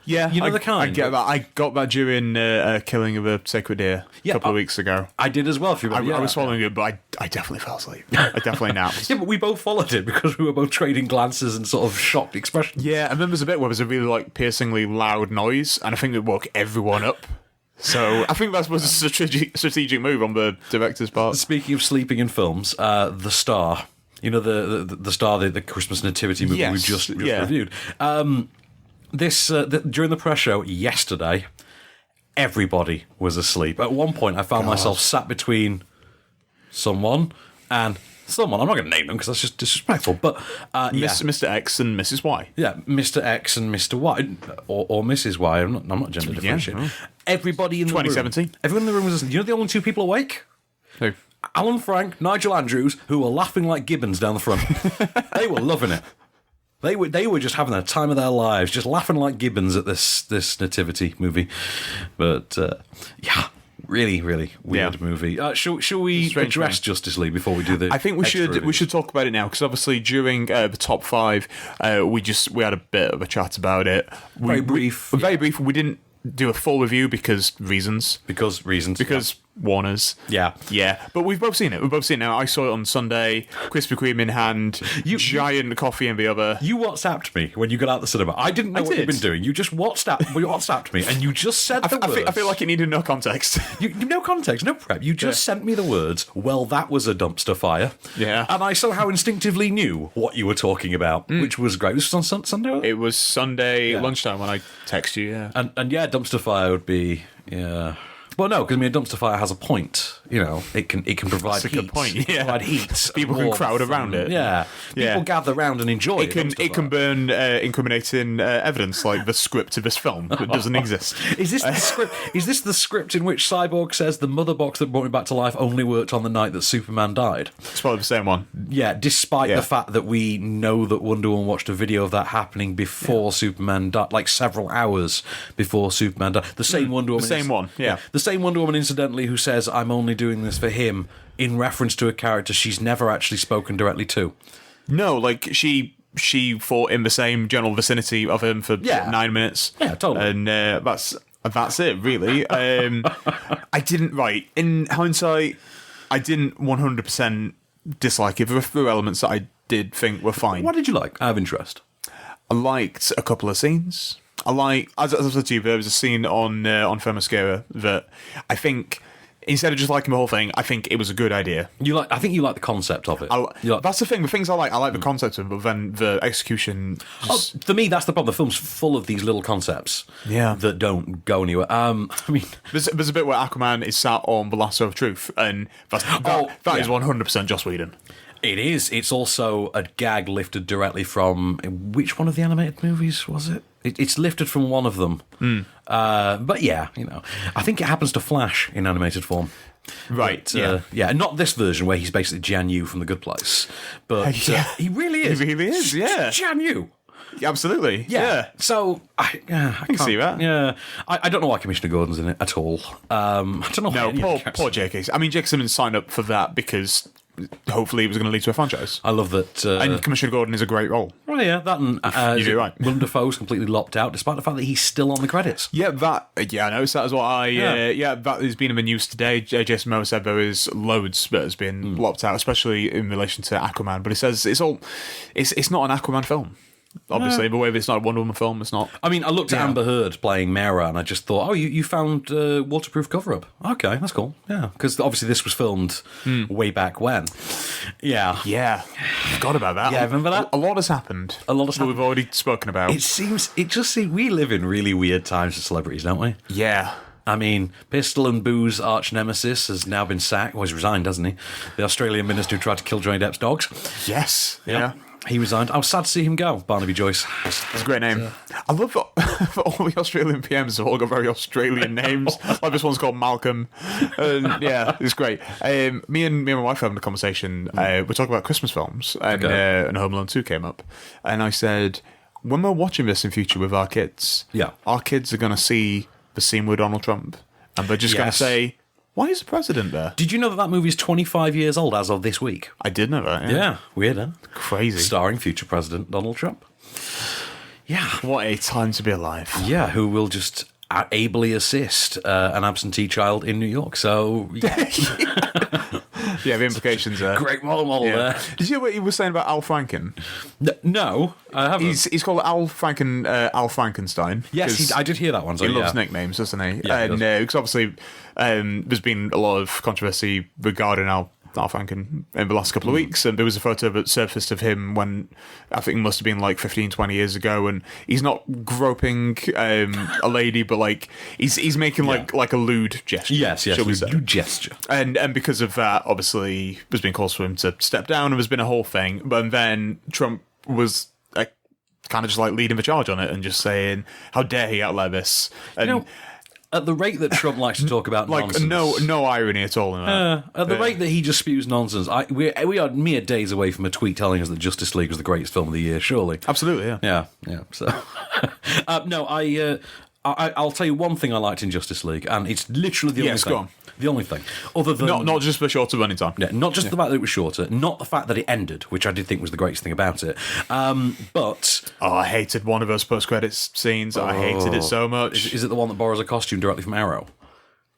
Yeah, you know the kind. I get that. I got that during Killing of a Sacred Deer a couple of weeks ago. I did as well. If you remember, I was following it, but I definitely fell asleep. I definitely napped. Yeah, but we both followed it because we were both trading glances and sort of shocked expressions. Yeah, and then there's a bit where there's a really piercingly loud noise, and I think it woke everyone up. So I think that was a strategic move on the director's part. Speaking of sleeping in films, The Star. You know the Star, the Christmas nativity movie we just reviewed. During the press show yesterday, everybody was asleep. At one point, I found myself sat between someone and someone. I'm not going to name them because that's just disrespectful. But Mr. X and Mrs. Y. Yeah, Mr. X and Mr. Y, or Mrs. Y. I'm not gender differentiating. Yeah. Everybody in the 2017. room. Everyone in the room was listening. You know the only two people awake? Who? Alan Frank, Nigel Andrews, who were laughing like gibbons down the front. They were loving it. They were just having the time of their lives, just laughing like gibbons at this nativity movie. But really, really weird movie. Shall we address Justice League before we do the? I think we should talk about it now because obviously during the top 5, we had a bit of a chat about it. Very brief. Very brief. We didn't do a full review because reasons. Because Warner's. Yeah. But we've both seen it. Now. I saw it on Sunday, Krispy Kreme in hand, giant coffee in the other. You WhatsApped me when you got out the cinema. I didn't know what you'd been doing. You just WhatsApped me and you just said the words. I feel like it needed no context. No context, no prep. You just sent me the words, well, that was a dumpster fire. Yeah. And I somehow instinctively knew what you were talking about, which was great. This was on Sunday? It was Sunday lunchtime when I text you, yeah. And dumpster fire would be, Well, no, because a dumpster fire has a point. You know, it can provide That's a heat. good point. It can provide heat. People can crowd around it. Yeah. People gather around and enjoy it. It can burn incriminating evidence like the script of this film that doesn't exist. Is this the script? Is this the script in which Cyborg says the mother box that brought me back to life only worked on the night that Superman died? It's probably the same one. Yeah, despite the fact that we know that Wonder Woman watched a video of that happening before Superman died, like several hours before Superman died. The same Wonder Woman. The same one, yeah. The same Wonder Woman, incidentally, who says, I'm only doing this for him, in reference to a character she's never actually spoken directly to. No, like she fought in the same general vicinity of him for 9 minutes. Yeah, totally. And that's it, really. I didn't, in hindsight, I didn't 100% dislike it. There were a few elements that I did think were fine. What did you like? I have interest. I liked a couple of scenes. As I said to you, there was a scene on Mascara that I think, instead of just liking the whole thing, I think it was a good idea. I think you like the concept of it. That's the thing. The things I like the concept of it, but then the execution. For me, that's the problem. The film's full of these little concepts. That don't go anywhere. I mean, there's a bit where Aquaman is sat on the lasso of truth, and that is 100% Joss Whedon. It is. It's also a gag lifted directly from which one of the animated movies was it? It's lifted from one of them. But yeah, I think it happens to Flash in animated form. Right. But, not this version where he's basically Jan Yu from The Good Place, but he really is. He really is. Yeah, Jan Yu. Absolutely. Yeah. So I can see that. Yeah. I don't know why Commissioner Gordon's in it at all. I don't know. No, poor J.K. I mean, J.K. Simmons signed up for that because hopefully it was going to lead to a franchise. I love that. And Commissioner Gordon is a great role. Oh yeah, that and you do right. Willem Dafoe's completely lopped out, despite the fact that he's still on the credits. Yeah, I noticed that as well. That has been in the news today. Jason Momoa said there is loads that has been lopped out, especially in relation to Aquaman. But he says it's not an Aquaman film. Obviously, but whether it's not a Wonder Woman film, it's not. I mean, I looked at Amber Heard playing Mera, and I just thought, you found waterproof cover-up. Okay, that's cool. Yeah, because obviously this was filmed way back when. Yeah. Forgot about that. Yeah, remember that? A lot has happened. We've already spoken about. It seems we live in really weird times for celebrities, don't we? Yeah. I mean, Pistol and Boo's arch nemesis has now been sacked. Well, he's resigned, hasn't he? The Australian minister who tried to kill Johnny Depp's dogs. Yes. Yeah. He resigned. I was sad to see him go, Barnaby Joyce. It's a great name. I love that all the Australian PMs have all got very Australian names. Like this one's called Malcolm. It's great. Me and my wife were having a conversation. We're talking about Christmas films, and Home Alone 2 came up. And I said, when we're watching this in future with our kids, our kids are going to see the scene with Donald Trump, and they're just going to say, why is the president there? Did you know that movie is 25 years old as of this week? I did know that, Yeah, weird, huh? Crazy. Starring future President Donald Trump. Yeah. What a time to be alive. Yeah, who will just ably assist an absentee child in New York. So, the implications there. Great model there. Did you hear what he was saying about Al Franken? No, I haven't. He's called Al Frankenstein. Yes, I did hear that one. He loves nicknames, doesn't he? Yeah, and because obviously there's been a lot of controversy regarding Al Franken in the last couple of weeks, and there was a photo that surfaced of him when I think it must have been like 15-20 years ago, and he's not groping a lady, but like he's making like a lewd gesture. Yes, lewd gesture. And because of that, obviously there's been calls for him to step down, and there's been a whole thing. But then Trump was kind of just like leading the charge on it and just saying, how dare he outlet this? And at the rate that Trump likes to talk about nonsense, no irony at all in that. At the rate that he just spews nonsense, we are mere days away from a tweet telling us that Justice League was the greatest film of the year. Surely, absolutely, yeah. So, I'll tell you one thing I liked in Justice League, and it's literally the only thing. Go on. The only thing, other than not just the shorter running time. Yeah, not just the fact that it was shorter, not the fact that it ended, which I did think was the greatest thing about it. But I hated one of those post-credits scenes. I hated it so much. Is it the one that borrows a costume directly from Arrow?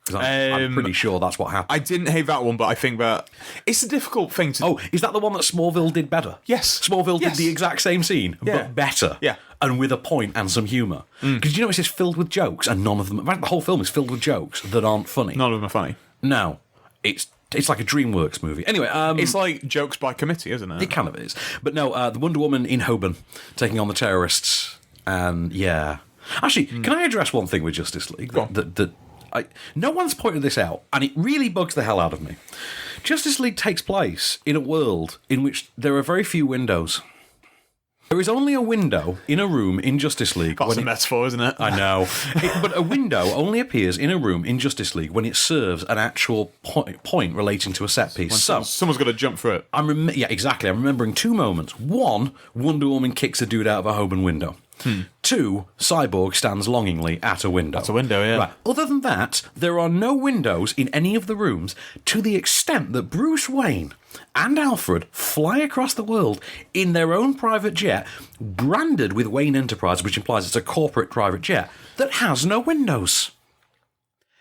Because I'm pretty sure that's what happened. I didn't hate that one, but I think that it's a difficult thing to. Oh, is that the one that Smallville did better? Yes, Smallville did the exact same scene, but better. Yeah. And with a point and some humour. Because you know it's just filled with jokes, and none of them. The whole film is filled with jokes that aren't funny. None of them are funny. No, it's like a DreamWorks movie. Anyway, it's like jokes by committee, isn't it? It kind of is. But no, the Wonder Woman in Hoban taking on the terrorists, and actually, can I address one thing with Justice League that no one's pointed this out, and it really bugs the hell out of me. Justice League takes place in a world in which there are very few windows. There is only a window in a room in Justice League. That's a metaphor, isn't it? I know. But a window only appears in a room in Justice League when it serves an actual point relating to a set piece. So someone's got to jump through it. Exactly. I'm remembering two moments. One, Wonder Woman kicks a dude out of a Hoban window. 2, Cyborg stands longingly at a window. That's a window, yeah. Right. Other than that, there are no windows in any of the rooms, to the extent that Bruce Wayne and Alfred fly across the world in their own private jet, branded with Wayne Enterprise, which implies it's a corporate private jet, that has no windows.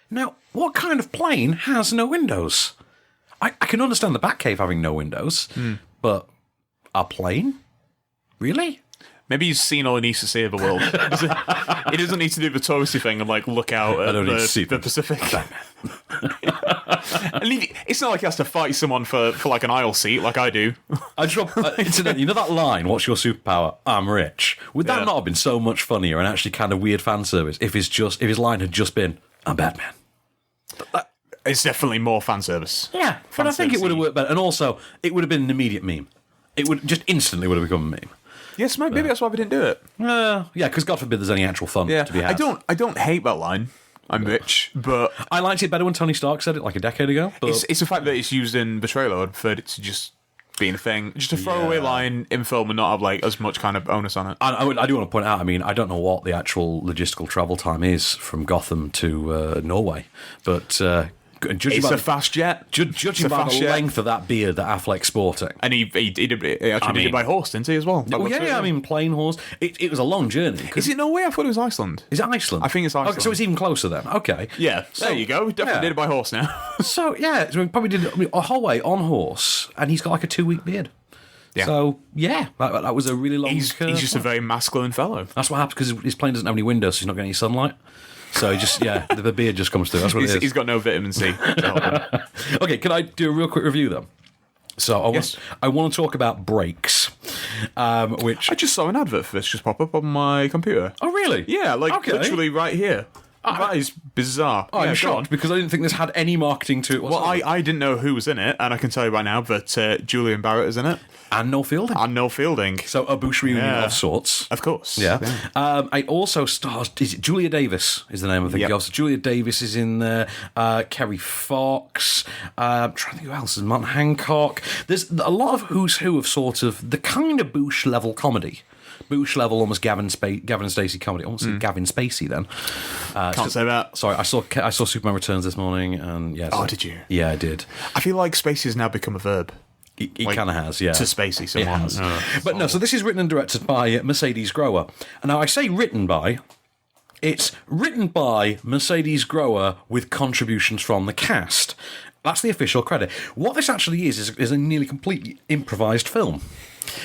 Now, what kind of plane has no windows? I can understand the Batcave having no windows, but a plane? Really? Maybe he's seen all he needs to see of the world. He doesn't need to do the touristy thing and look out at the Pacific. And it's not like he has to fight someone for an aisle seat like I do. Incidentally, you know that line, what's your superpower? I'm rich. Would that not have been so much funnier and actually kind of weird fan service if his line had just been, I'm Batman? It's definitely more fan service. Yeah, but I think it would have worked better. And also, it would have been an immediate meme. It would just instantly would have become a meme. Yes, maybe that's why we didn't do it. Yeah, because God forbid there's any actual fun to be had. I don't hate that line. I'm rich, but I liked it better when Tony Stark said it like a decade ago. But it's the fact that it's used in the trailer. I preferred it to just being a thing, just a throwaway line in film and not have as much kind of onus on it. I do want to point out. I mean, I don't know what the actual logistical travel time is from Gotham to Norway, but. It's a fast jet. Judging by the length of that beard that Affleck's sporting. And he did it by horse, didn't he, as well? I mean, plain horse. It was a long journey. Is it Norway? I thought it was Iceland. Is it Iceland? I think it's Iceland. Okay, so it's even closer then. Okay. Yeah, there you go. We definitely did it by horse now. So we probably did it a whole way on horse, and he's got a 2-week beard. Yeah. So, that was a really long He's just a very masculine fellow. That's what happens because his plane doesn't have any windows, so he's not getting any sunlight. So the beard just comes through. That's what it is. He's got no vitamin C. Okay, can I do a real quick review then? So I want to talk about Brakes, which I just saw an advert for this just pop up on my computer. Oh, really? Yeah, literally right here. That is bizarre. I'm shocked because I didn't think this had any marketing to it whatsoever. Well, I didn't know who was in it, and I can tell you right now that Julian Barrett is in it. And Noel Fielding. So a Bush reunion of sorts. Of course. Yeah. I also stars... Is it Julia Davis is the name of the girl. So Julia Davis is in there. Kerry Fox. I'm trying to think who else is. Martin Hancock. There's a lot of who's who of sort of the kind of Bush level comedy. Bush level, almost Gavin and Stacey comedy. Almost Gavin Spacey then. Can't say that. Sorry, I saw Superman Returns this morning, and did you? Yeah, I did. I feel like Spacey has now become a verb. He kind of has, yeah. To Spacey, someone. But no, so this is written and directed by Mercedes Grower. And now I say written by. It's written by Mercedes Grower with contributions from the cast. That's the official credit. What this actually is a nearly completely improvised film.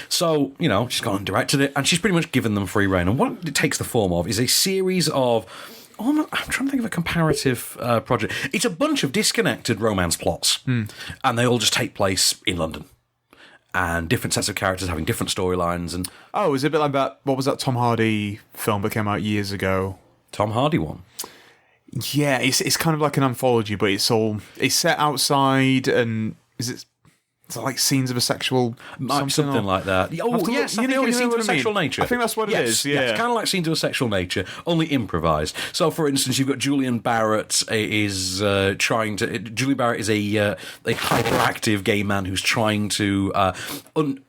So, she's gone and directed it, and she's pretty much given them free rein. And what it takes the form of is a series of... I'm trying to think of a comparative project. It's a bunch of disconnected romance plots, and they all just take place in London. And different sets of characters having different storylines. And is it a bit like that? What was that Tom Hardy film that came out years ago? Tom Hardy one? Yeah, it's kind of like an anthology, but it's set outside, and is it... It's like scenes of a sexual... Something like that. Oh, yes, I think it's scenes of a sexual nature. I think that's what it is, yeah. It's kind of like scenes of a sexual nature, only improvised. So, for instance, you've got Julian Barrett is trying to... Julian Barrett is a hyperactive gay man who's trying to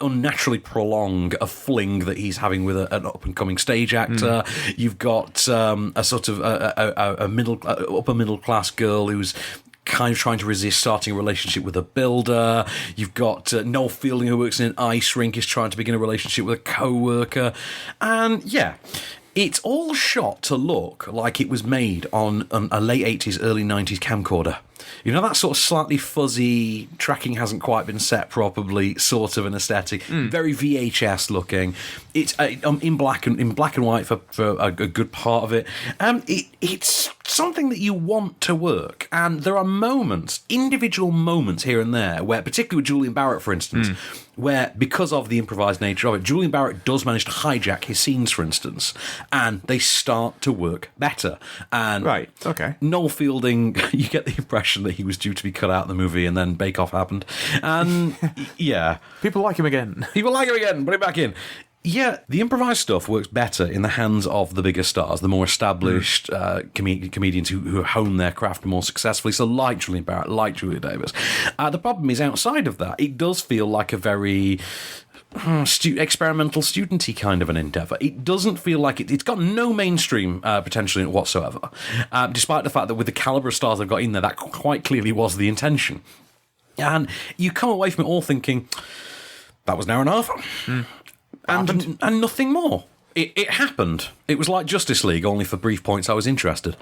unnaturally prolong a fling that he's having with an up-and-coming stage actor. You've got a sort of a upper-middle-class girl who's kind of trying to resist starting a relationship with a builder. You've got Noel Fielding, who works in an ice rink, is trying to begin a relationship with a co-worker. And, it's all shot to look like it was made on a late 80s, early 90s camcorder. That sort of slightly fuzzy, tracking hasn't quite been set properly, sort of an aesthetic. Very VHS looking. It's in black and white for a good part of it. It's something that you want to work, and there are individual moments here and there, where, particularly with Julian Barrett, for instance, where, because of the improvised nature of it, Julian Barrett does manage to hijack his scenes, for instance, and they start to work better. And right, okay. Noel Fielding, you get the impression that he was due to be cut out of the movie, and then Bake Off happened. And, People like him again. Put him back in. Yeah, the improvised stuff works better in the hands of the bigger stars, the more established comedians who hone their craft more successfully. So like Julian Barrett, like Julia Davis. The problem is, outside of that, it does feel like a very experimental, studenty kind of an endeavour. It doesn't feel like it's got no mainstream potential in it whatsoever, despite the fact that with the calibre of stars they've got in there, that quite clearly was the intention. And you come away from it all thinking, that was an hour and a half. And nothing more. It happened. It was like Justice League, only for brief points I was interested.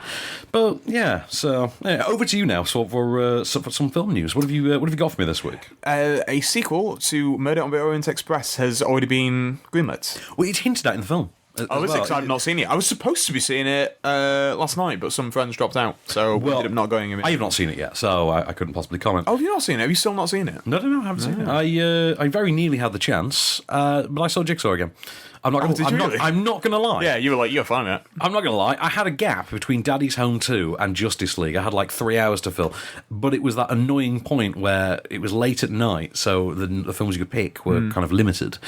But yeah, so over to you now. So for some film news, what have you got for me this week? A sequel to Murder on the Orient Express has already been greenlit. Well, it's hinted at in the film. Oh, is it? 'Cause I've not seen it. I was supposed to be seeing it last night, but some friends dropped out, so we ended up not going. I have not seen it yet, so I couldn't possibly comment. Oh, have you not seen it? Have you still not seen it? No, I haven't seen it. I very nearly had the chance, but I saw Jigsaw again. I'm not going to lie. Yeah, you were like, you're fine, mate. I'm not going to lie. I had a gap between Daddy's Home 2 and Justice League. I had like 3 hours to fill. But it was that annoying point where it was late at night, so the films you could pick were kind of limited.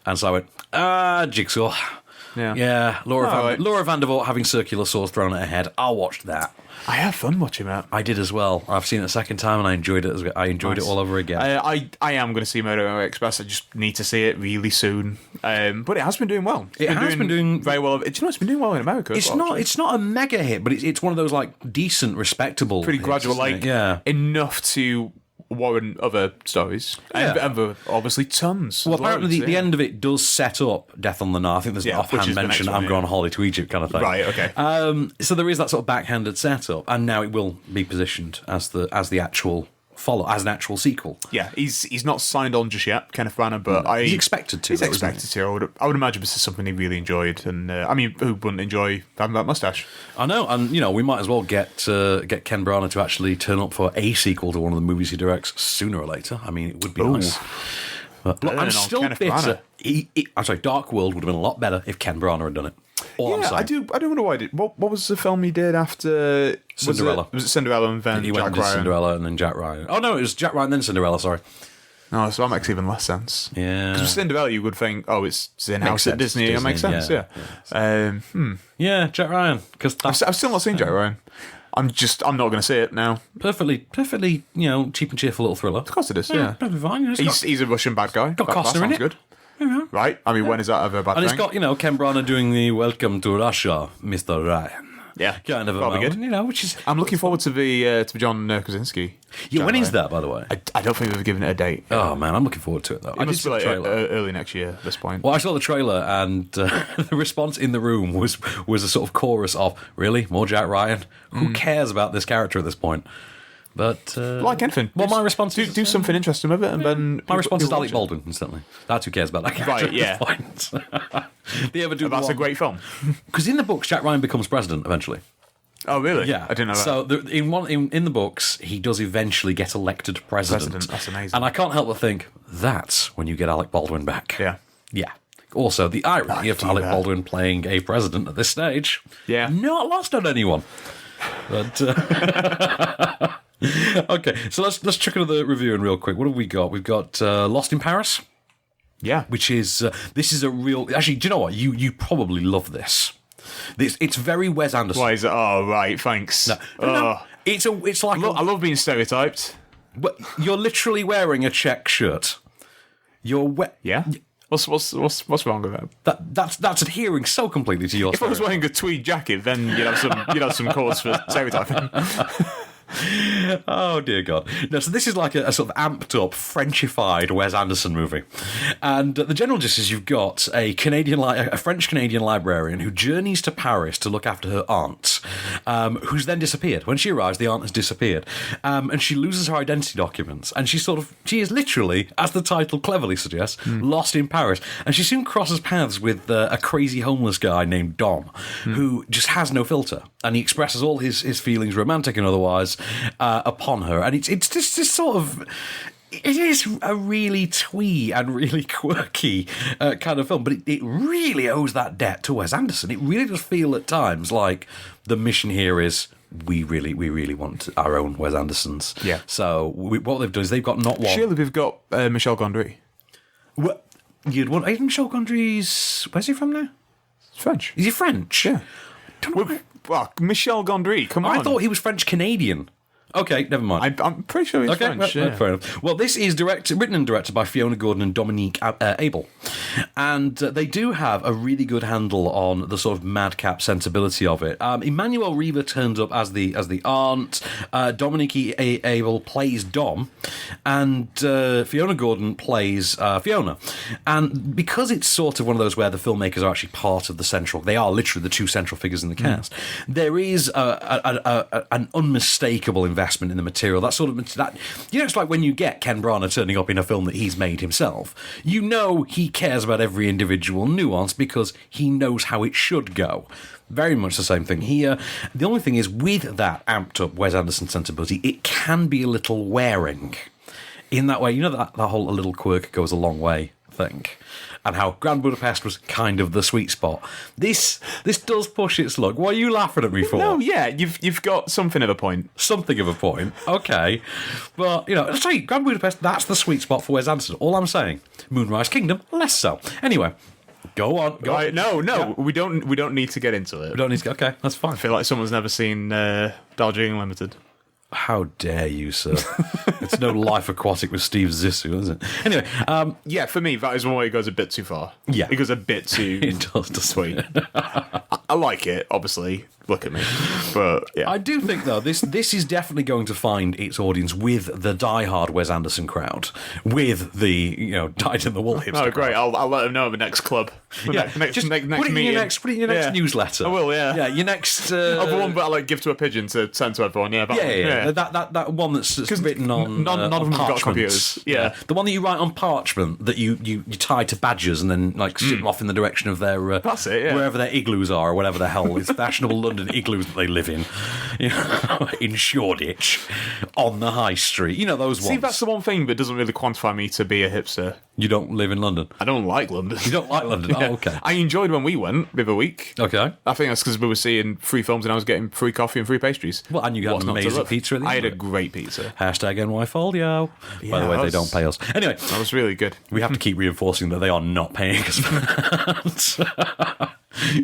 And so I went, Jigsaw. Yeah. Laura Vandervoort having circular saws thrown at her head. I watched that. I had fun watching that. I did as well. I've seen it a second time and I enjoyed it. It all over again. I am going to see Murder on the Orient Express. I just need to see it really soon. But it has been doing well. It has been doing very well. Do you know it's been doing well in America? It's not a mega hit, but it's one of those like decent, respectable, pretty gradual, hits, enough to warrant other stories. And obviously tons. Well, apparently the end of it does set up Death on the Nile. I think there's an offhand mention, I'm going on holiday to Egypt kind of thing. Right, okay. So there is that sort of backhanded setup, and now it will be positioned as the actual as an actual sequel. Yeah, he's not signed on just yet, Kenneth Branagh, but he's expected to. He's expected to. I would imagine this is something he really enjoyed, and who wouldn't enjoy having that mustache? I know, and we might as well get Ken Branagh to actually turn up for a sequel to one of the movies he directs sooner or later. I mean, it would be nice. But look, I'm still bitter. I'm sorry, Dark World would have been a lot better if Ken Branagh had done it. I do wonder why. What was the film he did after Cinderella? Was it Cinderella and then he Jack went into Ryan? Cinderella and then Jack Ryan. Oh no, it was Jack Ryan then Cinderella. Sorry. No, so that makes even less sense. Yeah. Because with Cinderella, you would think, it's in-house at Disney. It makes sense. Yeah. Yeah, Jack Ryan. Because I've still not seen Jack Ryan. I'm not going to see it now. Perfectly, cheap and cheerful little thriller. Of course it is. Yeah, perfectly fine. He's a Russian bad guy. Got Costner in it. Good. Yeah. Right? I mean, when is that ever a bad thing? And it's got, Ken Branagh doing the Welcome to Russia, Mr. Ryan. Yeah. Kind of a moment, good. Which is... I'm looking forward to the John Krasinski. Yeah, when is that, by the way? I don't think we've given it a date. Oh, man, I'm looking forward to it, though. I must be like early next year at this point. Well, I saw the trailer, and the response in the room was a sort of chorus of, really? More Jack Ryan? Who cares about this character at this point? But like anything, well, my response is do something interesting with it, and then my response is Alec Baldwin instantly. That's who cares about that character. Right? Yeah. They ever do? That's a great film. Because in the books, Jack Ryan becomes president eventually. Oh, really? Yeah, I didn't know that. So in the books, he does eventually get elected president. That's amazing. And I can't help but think that's when you get Alec Baldwin back. Yeah. Also, the irony of Alec Baldwin playing a president at this stage. Yeah. Not lost on anyone. But. Okay, so let's check another review in real quick. What have we got? We've got Lost in Paris. Yeah, which is this is a real. Actually, do you know what? You probably love this. It's very Wes Anderson. Why is it? Oh, right. Thanks. No. It's like I love being stereotyped. But you're literally wearing a check shirt. Yeah. What's wrong with that? That's adhering so completely to your. If I was wearing a tweed jacket, then you'd have some cause for stereotyping. Oh dear God! No, so this is like a sort of amped up, Frenchified Wes Anderson movie, and the general gist is you've got a French Canadian librarian who journeys to Paris to look after her aunt, who's then disappeared. When she arrives, the aunt has disappeared, and she loses her identity documents, and she is literally, as the title cleverly suggests, lost in Paris, and she soon crosses paths with a crazy homeless guy named Dom, who just has no filter, and he expresses all his feelings, romantic and otherwise, upon her, and it's just this sort of. It is a really twee and really quirky kind of film, but it really owes that debt to Wes Anderson. It really does feel at times like the mission here is we really want our own Wes Andersons. Yeah. So what they've done is they've got not one. Surely we've got Michel Gondry. What you'd want? Isn't Michel Gondry's? Where's he from now? French. Is he French? Yeah. Well, Michel Gondry. Come on. I thought he was French Canadian. Okay, never mind. I'm pretty sure he's French. Well, fair enough. Well, this is written and directed by Fiona Gordon and Dominique Abel. And they do have a really good handle on the sort of madcap sensibility of it. Emmanuel Riva turns up as the aunt. Dominique Abel plays Dom. And Fiona Gordon plays Fiona. And because it's sort of one of those where the filmmakers are actually part of the central... They are literally the two central figures in the cast. There is an unmistakable investment in the material. That sort of it's like when you get Ken Branagh turning up in a film that he's made himself. You know he cares about every individual nuance because he knows how it should go. Very much the same thing here. The only thing is, with that amped up Wes Anderson sensibility, it can be a little wearing. In that way, that whole "a little quirk goes a long way" thing. And how Grand Budapest was kind of the sweet spot. This does push its luck. What are you laughing at me for? No, yeah, you've got something of a point. Something of a point. Okay. Well, let's say Grand Budapest, that's the sweet spot for Wes Anderson. All I'm saying. Moonrise Kingdom, less so. Anyway, go on. No, yeah. we don't need to get into it. We don't need to. Okay, that's fine. I feel like someone's never seen Darjeeling Limited. How dare you, sir? It's no Life Aquatic with Steve Zissou, is it? Anyway, yeah, for me, that is one way it goes a bit too far. Yeah. It goes a bit too it does, sweet. I like it, obviously. Look at me. But, yeah. I do think, though, this is definitely going to find its audience with the diehard Wes Anderson crowd, with the, dyed in the wool hipster Oh, great. crowd. I'll let them know at the next club. Just put it in your next newsletter. I will, yeah. Yeah, your next... the one that I give to a pigeon to send to everyone, yeah. Yeah. That one that's written on none of them have got computers. Yeah. The one that you write on parchment that you tie to badgers and then shoot them off in the direction of their... That's it, yeah. Wherever their igloos are or whatever the hell. It's fashionable London igloos that they live in. In Shoreditch. On the high street. Those ones. See, that's the one thing that doesn't really quantify me to be a hipster. You don't live in London? I don't like London. You don't like London? Yeah. Oh, okay. I enjoyed when we went the other week. Okay. I think that's because we were seeing free films and I was getting free coffee and free pastries. Well, and you got an amazing pizza at the end. I had a great pizza. Hashtag NYFolio. By the way, they don't pay us. Anyway. That was really good. We have to keep reinforcing that they are not paying us for that.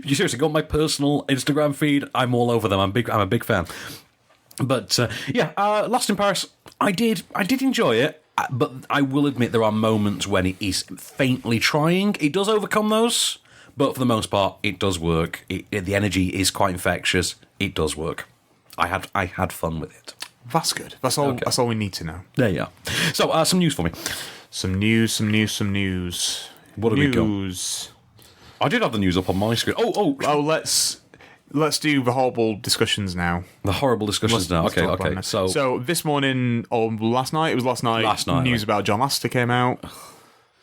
You seriously go on my personal Instagram feed, I'm all over them. I'm a big fan. But, Lost in Paris, I did enjoy it. But I will admit there are moments when it is faintly trying. It does overcome those, but for the most part, it does work. The energy is quite infectious. It does work. I had fun with it. That's good. That's all. Okay. That's all we need to know. There you are. So, some news for me. Some news. What have we got? I did have the news up on my screen. Oh, let's do the horrible discussions now. The horrible discussions now. Okay. So this morning, or last night, it was last night, news about John Lasseter came out.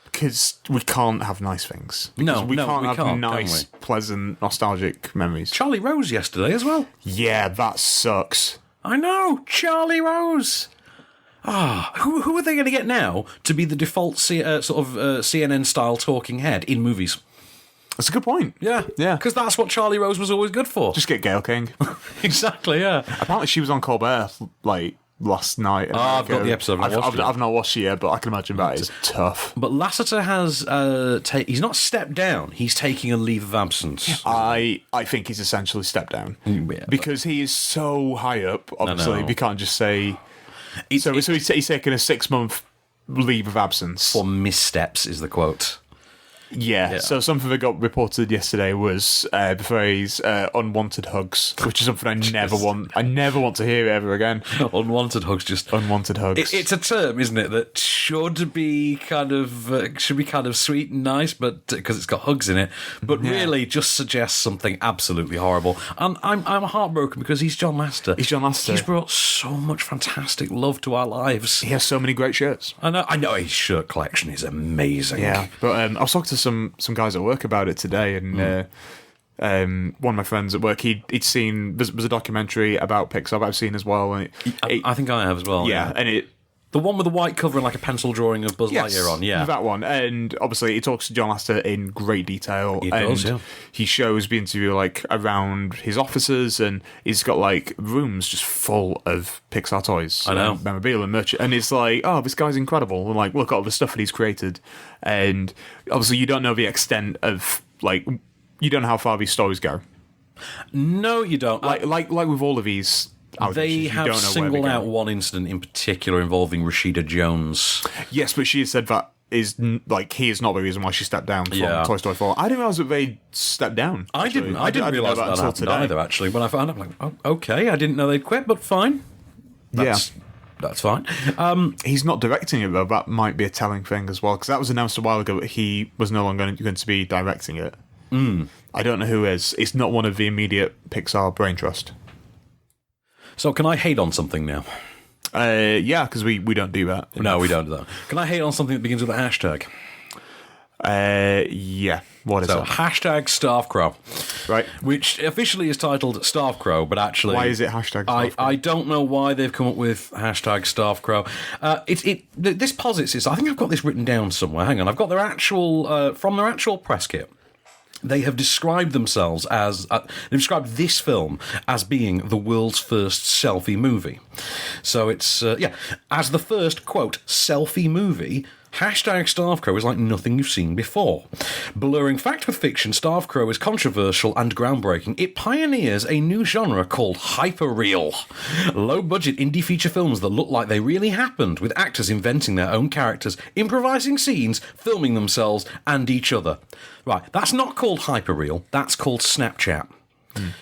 Because we can't have nice things. We can't have nice, pleasant, nostalgic memories. Charlie Rose yesterday as well. Yeah, that sucks. I know, Charlie Rose. Who are they going to get now to be the default CNN-style talking head in movies? That's a good point. Yeah. Because that's what Charlie Rose was always good for. Just get Gayle King. Exactly, yeah. Apparently she was on Colbert, last night. I've got the episode. I've not watched it yet, but I can imagine that is tough. But Lasseter has... he's not stepped down. He's taking a leave of absence. I think he's essentially stepped down. Yeah, because he is so high up, obviously. We can't just say... So he's taking a 6-month leave of absence. For missteps is the quote. Yeah, so something that got reported yesterday was the phrase unwanted hugs, which is something I never want. I never want to hear it ever again. Unwanted hugs, just unwanted hugs. It's a term, isn't it, that should be kind of sweet and nice, but because it's got hugs in it, but really just suggests something absolutely horrible. And I'm heartbroken because he's John Lasseter. He's brought so much fantastic love to our lives. He has so many great shirts. I know his shirt collection is amazing. Yeah, but I was talking to some guys at work about it today, and one of my friends at work, he'd seen there's a documentary about Pixar that I've seen as well. And I think I have as well. Yeah, and the one with the white cover and like a pencil drawing of Buzz Lightyear on. Yeah, that one. And obviously, he talks to John Lasseter in great detail. He does, yeah. He shows the interview around his offices, and he's got rooms just full of Pixar toys. I know, memorabilia and merch, and it's this guy's incredible. And look at all the stuff that he's created, and obviously, you don't know the extent of you don't know how far these stories go. No, you don't. Like with all of these They have singled out one incident in particular involving Rashida Jones. Yes, but she has said that he is not the reason why she stepped down from Toy Story 4. I didn't realise that they stepped down. I didn't realise that happened today either, actually. When I found out, I'm like, oh, okay, I didn't know they'd quit, but fine. That's fine. He's not directing it, though. That might be a telling thing as well, because that was announced a while ago that he was no longer going to be directing it. I don't know who is. It's not one of the immediate Pixar brain trust. So can I hate on something now? Yeah, because we don't do that. No, we don't do that. Can I hate on something that begins with a hashtag? Yeah. What is it? Hashtag Starvcrow. Right. Which officially is titled Starvcrow, but actually... Why is it hashtag Starvcrow? I don't know why they've come up with hashtag Starvcrow. This posits this. I think I've got this written down somewhere. Hang on. I've got their actual... from their actual press kit. They have described themselves as... they described this film as being the world's first selfie movie. So it's... as the first, quote, selfie movie... Hashtag Starvcrow is like nothing you've seen before. Blurring fact with fiction, Starvcrow is controversial and groundbreaking. It pioneers a new genre called hyperreal. Low-budget indie feature films that look like they really happened, with actors inventing their own characters, improvising scenes, filming themselves and each other. Right, that's not called hyperreal, that's called Snapchat.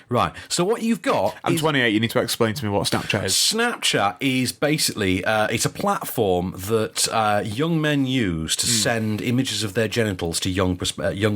Right, so what you've got... I'm 28, you need to explain to me what Snapchat is. Snapchat is basically, it's a platform that young men use to send images of their genitals to young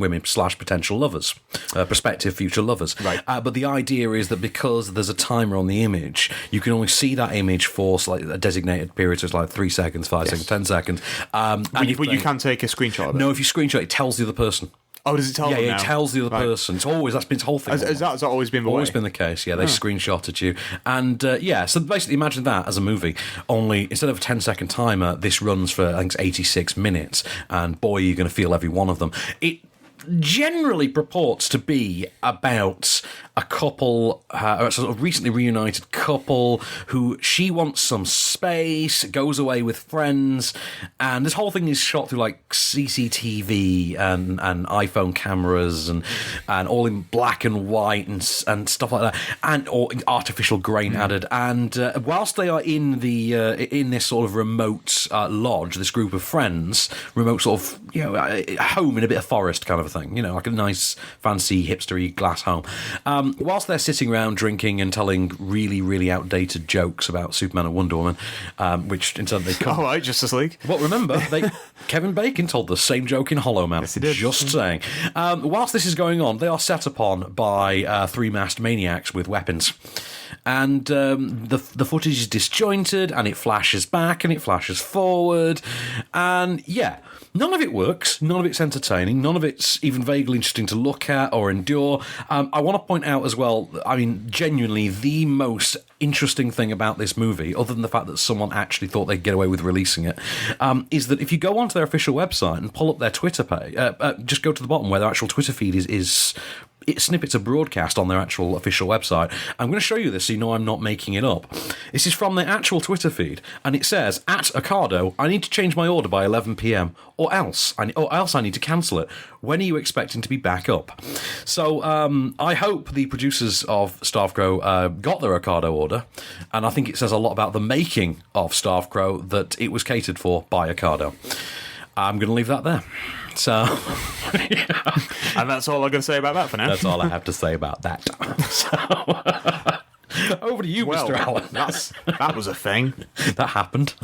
women / potential lovers, prospective future lovers. Right. But the idea is that because there's a timer on the image, you can only see that image for a designated period, so it's like 3 seconds, 5 seconds, 10 seconds. But you can take a screenshot of it? No, if you screenshot it, tells the other person. Oh, does it tell them now? Yeah, it tells the other person. That's been its whole thing. Has that always been the way? Always been the case, yeah. They screenshot at you. And, so basically imagine that as a movie. Only, instead of a 10-second timer, this runs for, I think it's 86 minutes. And boy, you're going to feel every one of them. It generally purports to be about a couple, a sort of recently reunited couple who she wants some space, goes away with friends, and this whole thing is shot through like CCTV and iPhone cameras and all in black and white and stuff like that, and or artificial grain added. And whilst they are in in this sort of remote lodge, this group of friends, remote sort of home in a bit of forest kind of a thing, like a nice fancy hipstery glass home. Whilst they're sitting around drinking and telling really, really outdated jokes about Superman and Wonder Woman, which in turn they come... All right, Justice League. Well, remember, Kevin Bacon told the same joke in Hollow Man. Yes, he did. Just saying. Whilst this is going on, they are set upon by 3 masked maniacs with weapons. And the footage is disjointed, and it flashes back, and it flashes forward, and none of it works, none of it's entertaining, none of it's even vaguely interesting to look at or endure. I want to point out as well, I mean, genuinely, the most interesting thing about this movie, other than the fact that someone actually thought they'd get away with releasing it, is that if you go onto their official website and pull up their Twitter page, just go to the bottom where their actual Twitter feed is snippets of broadcast on their actual official website. I'm going to show you this so you know I'm not making it up. This is from their actual Twitter feed, and it says, at Ocado, I need to change my order by 11 p.m, or else I need to cancel it. When are you expecting to be back up? So I hope the producers of Starvcrow got their Ocado order, and I think it says a lot about the making of Starvcrow that it was catered for by Ocado. I'm going to leave that there. So, and that's all I'm going to say about that for now. That's all I have to say about that. So, over to you, Mr. Allen. That was a thing. That happened.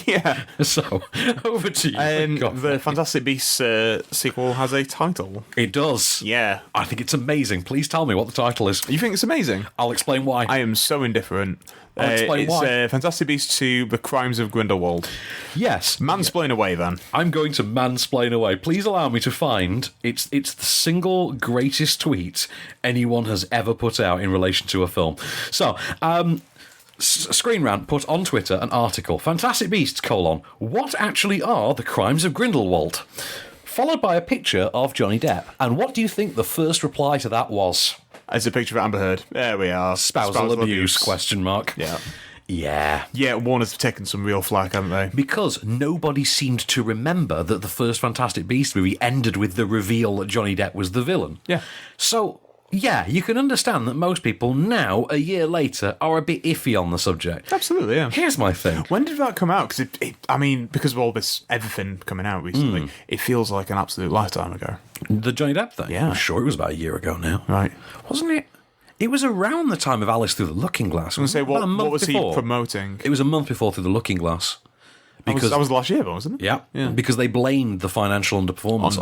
Yeah. So, over to you. The Fantastic Beasts sequel has a title. It does. Yeah. I think it's amazing. Please tell me what the title is. You think it's amazing? I'll explain why. I am so indifferent. I'll explain why. It's Fantastic Beasts 2, The Crimes of Grindelwald. Yes. Mansplain away, then. I'm going to mansplain away. Please allow me to find... It's the single greatest tweet anyone has ever put out in relation to a film. So, Screen Rant put on Twitter an article, Fantastic Beasts, what actually are the crimes of Grindelwald? Followed by a picture of Johnny Depp. And what do you think the first reply to that was? It's a picture of Amber Heard. There we are. Spousal abuse, question mark. Yeah. Yeah. Yeah, Warner's taken some real flack, haven't they? Because nobody seemed to remember that the first Fantastic Beasts movie ended with the reveal that Johnny Depp was the villain. Yeah. So, yeah, you can understand that most people now, a year later, are a bit iffy on the subject. Absolutely, yeah. Here's my thing. When did that come out? Because because of all this everything coming out recently, it feels like an absolute lifetime ago. The Johnny Depp thing? Yeah. I'm sure it was about a year ago now. Right. Wasn't it? It was around the time of Alice Through the Looking Glass. I was going to say, About a month what was before. he promoting? It was a month before Through the Looking Glass. Because that was last year, wasn't it? Yeah, because they blamed the financial underperformance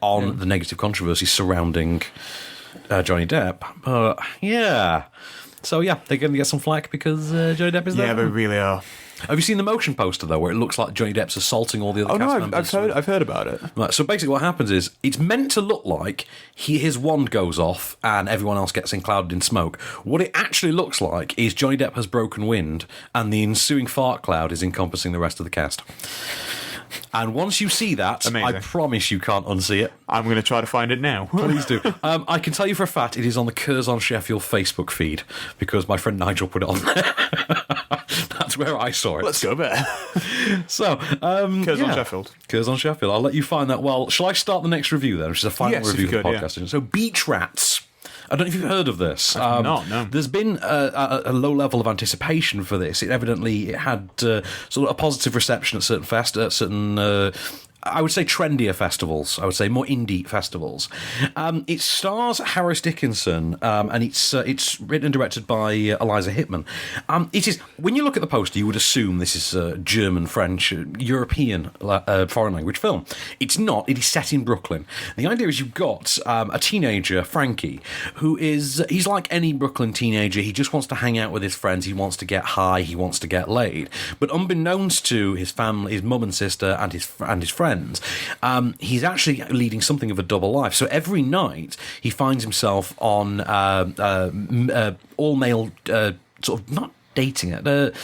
on the negative controversy surrounding Johnny Depp. But so they're going to get some flack because Johnny Depp is there. Yeah, they really are. Have you seen the motion poster though, where it looks like Johnny Depp's assaulting all the other cast members? I've heard about it. Right, so basically, what happens is it's meant to look like his wand goes off and everyone else gets clouded in smoke. What it actually looks like is Johnny Depp has broken wind, and the ensuing fart cloud is encompassing the rest of the cast. And once you see that, amazing. I promise you can't unsee it. I'm going to try to find it now. Please do. I can tell you for a fact it is on the Curzon Sheffield Facebook feed because my friend Nigel put it on there. That's where I saw it. Let's go there. So, Curzon Sheffield. Curzon Sheffield. I'll let you find that. Well, shall I start the next review then, which is a final review of the podcast? So, Beach Rats. I don't know if you've heard of this. No. There's been a low level of anticipation for this. It had sort of a positive reception at certain I would say trendier festivals. I would say more indie festivals. It stars Harris Dickinson, and it's written and directed by Eliza Hittman. It is, when you look at the poster, you would assume this is a German, French, European foreign language film. It's not. It is set in Brooklyn. The idea is you've got a teenager, Frankie, he's like any Brooklyn teenager. He just wants to hang out with his friends. He wants to get high. He wants to get laid. But unbeknownst to his family, his mum and sister, and his friends, he's actually leading something of a double life. So every night he finds himself on all male sort of, not dating it, what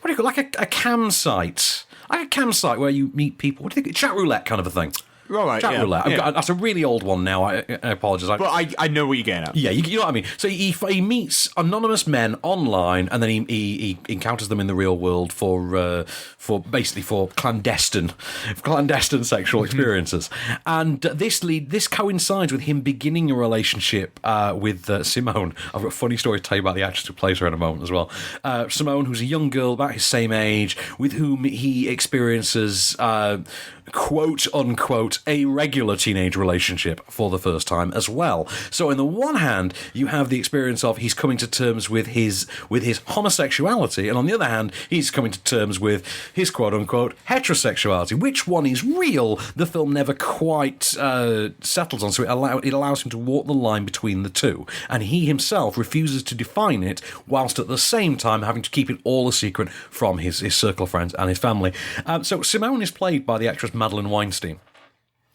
do you call it? Like a cam site. Like a cam site where you meet people. What do you think? Chat roulette kind of a thing. Right, Chat roulette. That's a really old one now. I apologise. But I know what you're getting at. Yeah, you know what I mean. So he meets anonymous men online, and then he encounters them in the real world for clandestine sexual experiences. And this coincides with him beginning a relationship with Simone. I've got a funny story to tell you about the actress who plays her in a moment as well. Simone, who's a young girl about his same age, with whom he experiences quote unquote a regular teenage relationship for the first time as well. So on the one hand, you have the experience of he's coming to terms with his homosexuality, and on the other hand, he's coming to terms with his quote unquote heterosexuality. Which one is real? The film never quite settles on, so it allows him to walk the line between the two, and he himself refuses to define it, whilst at the same time having to keep it all a secret from his circle of friends and his family. So Simone is played by the actress Madeleine Weinstein.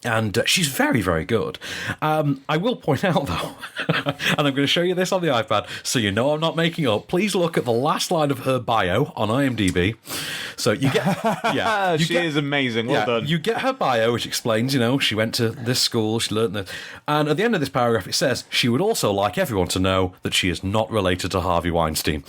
And she's very, very good. I will point out, though, and I'm going to show you this on the iPad so you know I'm not making up. Please look at the last line of her bio on IMDb. So you get... she is amazing. Well done. You get her bio, which explains, she went to this school, she learned this. And at the end of this paragraph, it says, she would also like everyone to know that she is not related to Harvey Weinstein.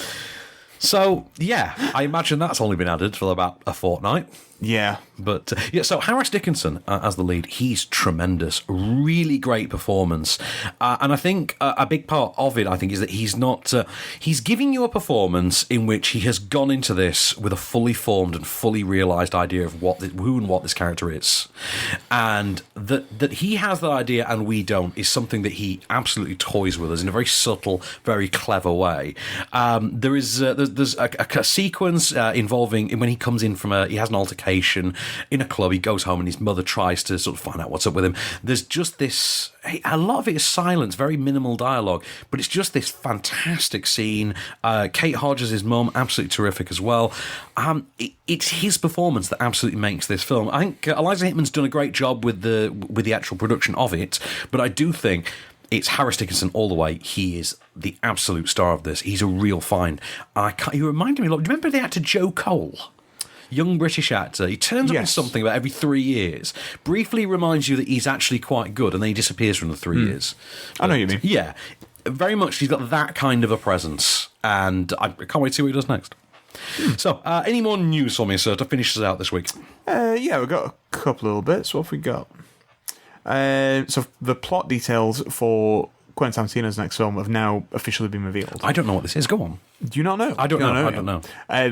So, I imagine that's only been added for about a fortnight. Yeah. But, so Harris Dickinson as the lead, he's tremendous. Really great performance. And I think a big part of it, is that he's not... he's giving you a performance in which he has gone into this with a fully formed and fully realised idea of who and what this character is. And that he has that idea and we don't is something that he absolutely toys with us in a very subtle, very clever way. There's a sequence involving when he comes in he has an altercation in a club. He goes home and his mother tries to sort of find out what's up with him. There's just this, a lot of it is silence, very minimal dialogue, but it's just this fantastic scene. Kate Hodges, his mum, absolutely terrific as well. It's his performance that absolutely makes this film. I think Eliza Hittman's done a great job with the actual production of it, but I do think it's Harris Dickinson all the way. He is the absolute star of this. He's a real find. He reminded me a lot. Do you remember the actor Joe Cole? Young British actor. He turns up in something about every 3 years. Briefly reminds you that he's actually quite good, and then he disappears from the 3 years. I know what you mean. Yeah. Very much, he's got that kind of a presence, and I can't wait to see what he does next. So, any more news for me, sir, to finish us out this week? We've got a couple little bits. What have we got? So, the plot details for Quentin Tarantino's next film have now officially been revealed. I don't know what this is. Go on. Do you not know? I don't know.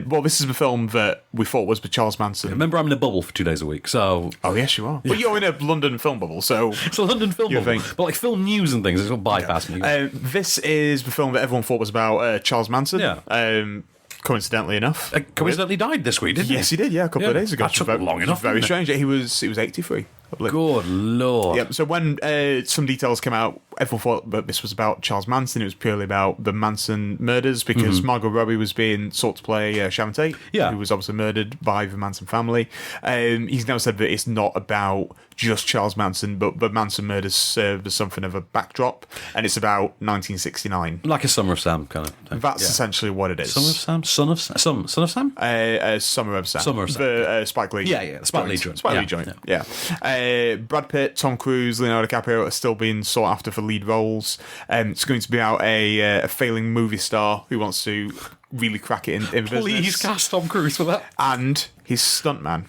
Well, this is the film that we thought was with Charles Manson. Remember, I'm in a bubble for 2 days a week, so... Oh, yes, you are. But you're in a London film bubble, so... It's a London film bubble. But like film news and things, it's all bypass me. This is the film that everyone thought was about Charles Manson. Yeah. Coincidentally enough. Coincidentally died this week, didn't he? Yes, he did, a couple of days ago. That took long enough. Very strange. He was 83. I believe. Good Lord. Yeah, so when some details came out, everyone thought that this was about Charles Manson. It was purely about the Manson murders because Margot Robbie was being sought to play Sharon Tate, who was obviously murdered by the Manson family. He's now said that it's not about just Charles Manson, but the Manson murders served as something of a backdrop, and it's about 1969. Like a Summer of Sam kind of thing. That's essentially what it is. Summer of Sam? Son of Sam? Summer of Sam. Summer of Sam. The Spike Lee. Yeah, Spike Lee joint. Spike Lee joint, yeah. Brad Pitt, Tom Cruise, Leonardo DiCaprio are still being sought after for lead roles. It's going to be about a failing movie star who wants to really crack it in business. Please cast Tom Cruise for that. And his stuntman.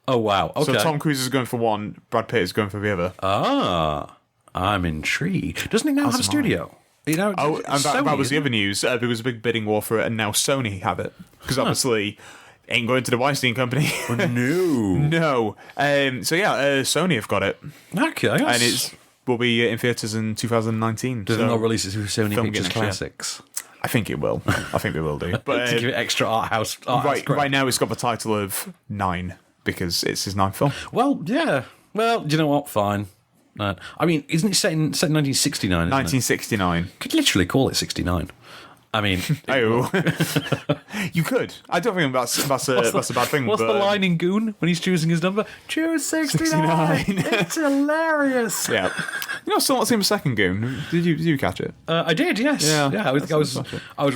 Oh, wow. Okay. So Tom Cruise is going for one, Brad Pitt is going for the other. Ah, I'm intrigued. Doesn't he now have a studio? You know, and that was the other news. There was a big bidding war for it, and now Sony have it. Because obviously... ain't going to the Weinstein Company. No. So Sony have got it. Okay. And it will be in theatres in 2019. Does it not release it through Sony Pictures Classics? I think it will. I think they will do. But to give it extra art house right now it's got the title of 9 because it's his 9th film. Well, yeah. Well, do you know what? Fine. I mean, isn't it set in 1969? 1969. Could literally call it 69. I mean, you could. I don't think that's a bad thing. What's the line in Goon when he's choosing his number? Choose 69. It's hilarious. Yeah. You know, still not seen the second Goon. Did you catch it? I did. Yes. Yeah. I was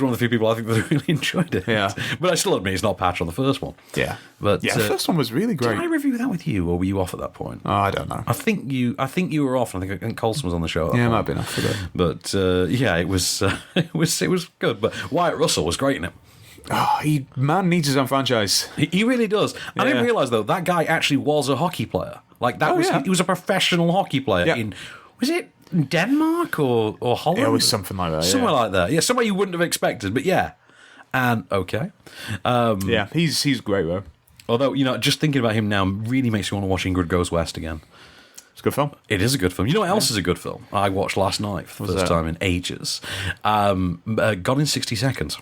one of the few people I think that really enjoyed it. Yeah. But I still admit it's not patch on the first one. Yeah. But the first one was really great. Did I review that with you, or were you off at that point? Oh, I don't know. I think you were off. I think Coulson was on the show. Yeah, it might have been off. But it was good. But Wyatt Russell was great in it. Oh, man needs his own franchise. He really does. Yeah. I didn't realise though that guy actually was a hockey player. Like that he was a professional hockey player in. Was it Denmark or Holland? Yeah, it was something like that. Somewhere like that. Yeah, somewhere you wouldn't have expected. But yeah, and okay. He's great though. Although just thinking about him now really makes me want to watch Ingrid Goes West again. It's a good film. It is a good film. You know what else is a good film? I watched last night for the first time in ages. Gone in 60 Seconds.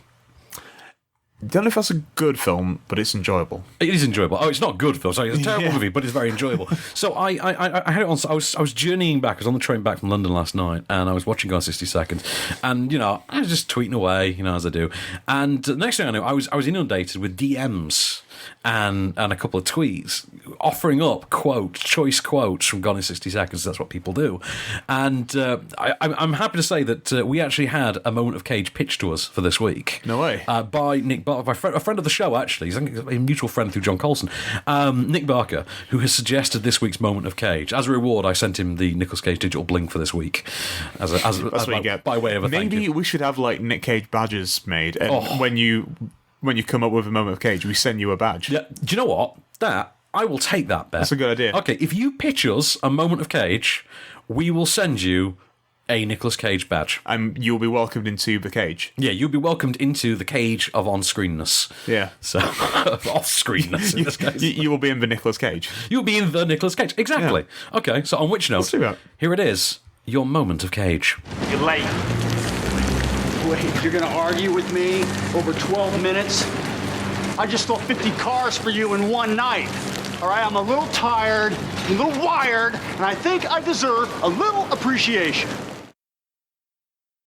Don't know if that's a good film, but it's enjoyable. It is enjoyable. Oh, it's not a good film. Sorry, it's a terrible movie, but it's very enjoyable. So I had it on. I was journeying back. I was on the train back from London last night, and I was watching Gone in 60 Seconds. And I was just tweeting away, as I do. And the next thing I knew, I was inundated with DMs and a couple of tweets offering up choice quotes from Gone in 60 Seconds. That's what people do. And I'm happy to say that we actually had a moment of Cage pitched to us for this week. No way. By Nick Barker, a friend of the show, actually. He's a mutual friend through John Coulson. Nick Barker, who has suggested this week's moment of Cage. As a reward, I sent him the Nicolas Cage digital bling for this week. That's what you get. By way of a thank you. Maybe we should have Nick Cage badges made. And when you come up with a moment of Cage, we send you a badge. Yeah. Do you know what? I will take that bet. That's a good idea. Okay, if you pitch us a moment of Cage, we will send you a Nicolas Cage badge. You'll be welcomed into the cage. Yeah, you'll be welcomed into the cage of on-screenness. Yeah. So, off-screenness in this case. You will be in the Nicolas Cage. You'll be in the Nicolas Cage. Exactly. Yeah. Okay, so on which note? Let's do that. Here it is. Your moment of Cage. You're late. Wait, you're going to argue with me over 12 minutes? I just stole 50 cars for you in one night. All right, I'm a little tired, a little wired, and I think I deserve a little appreciation.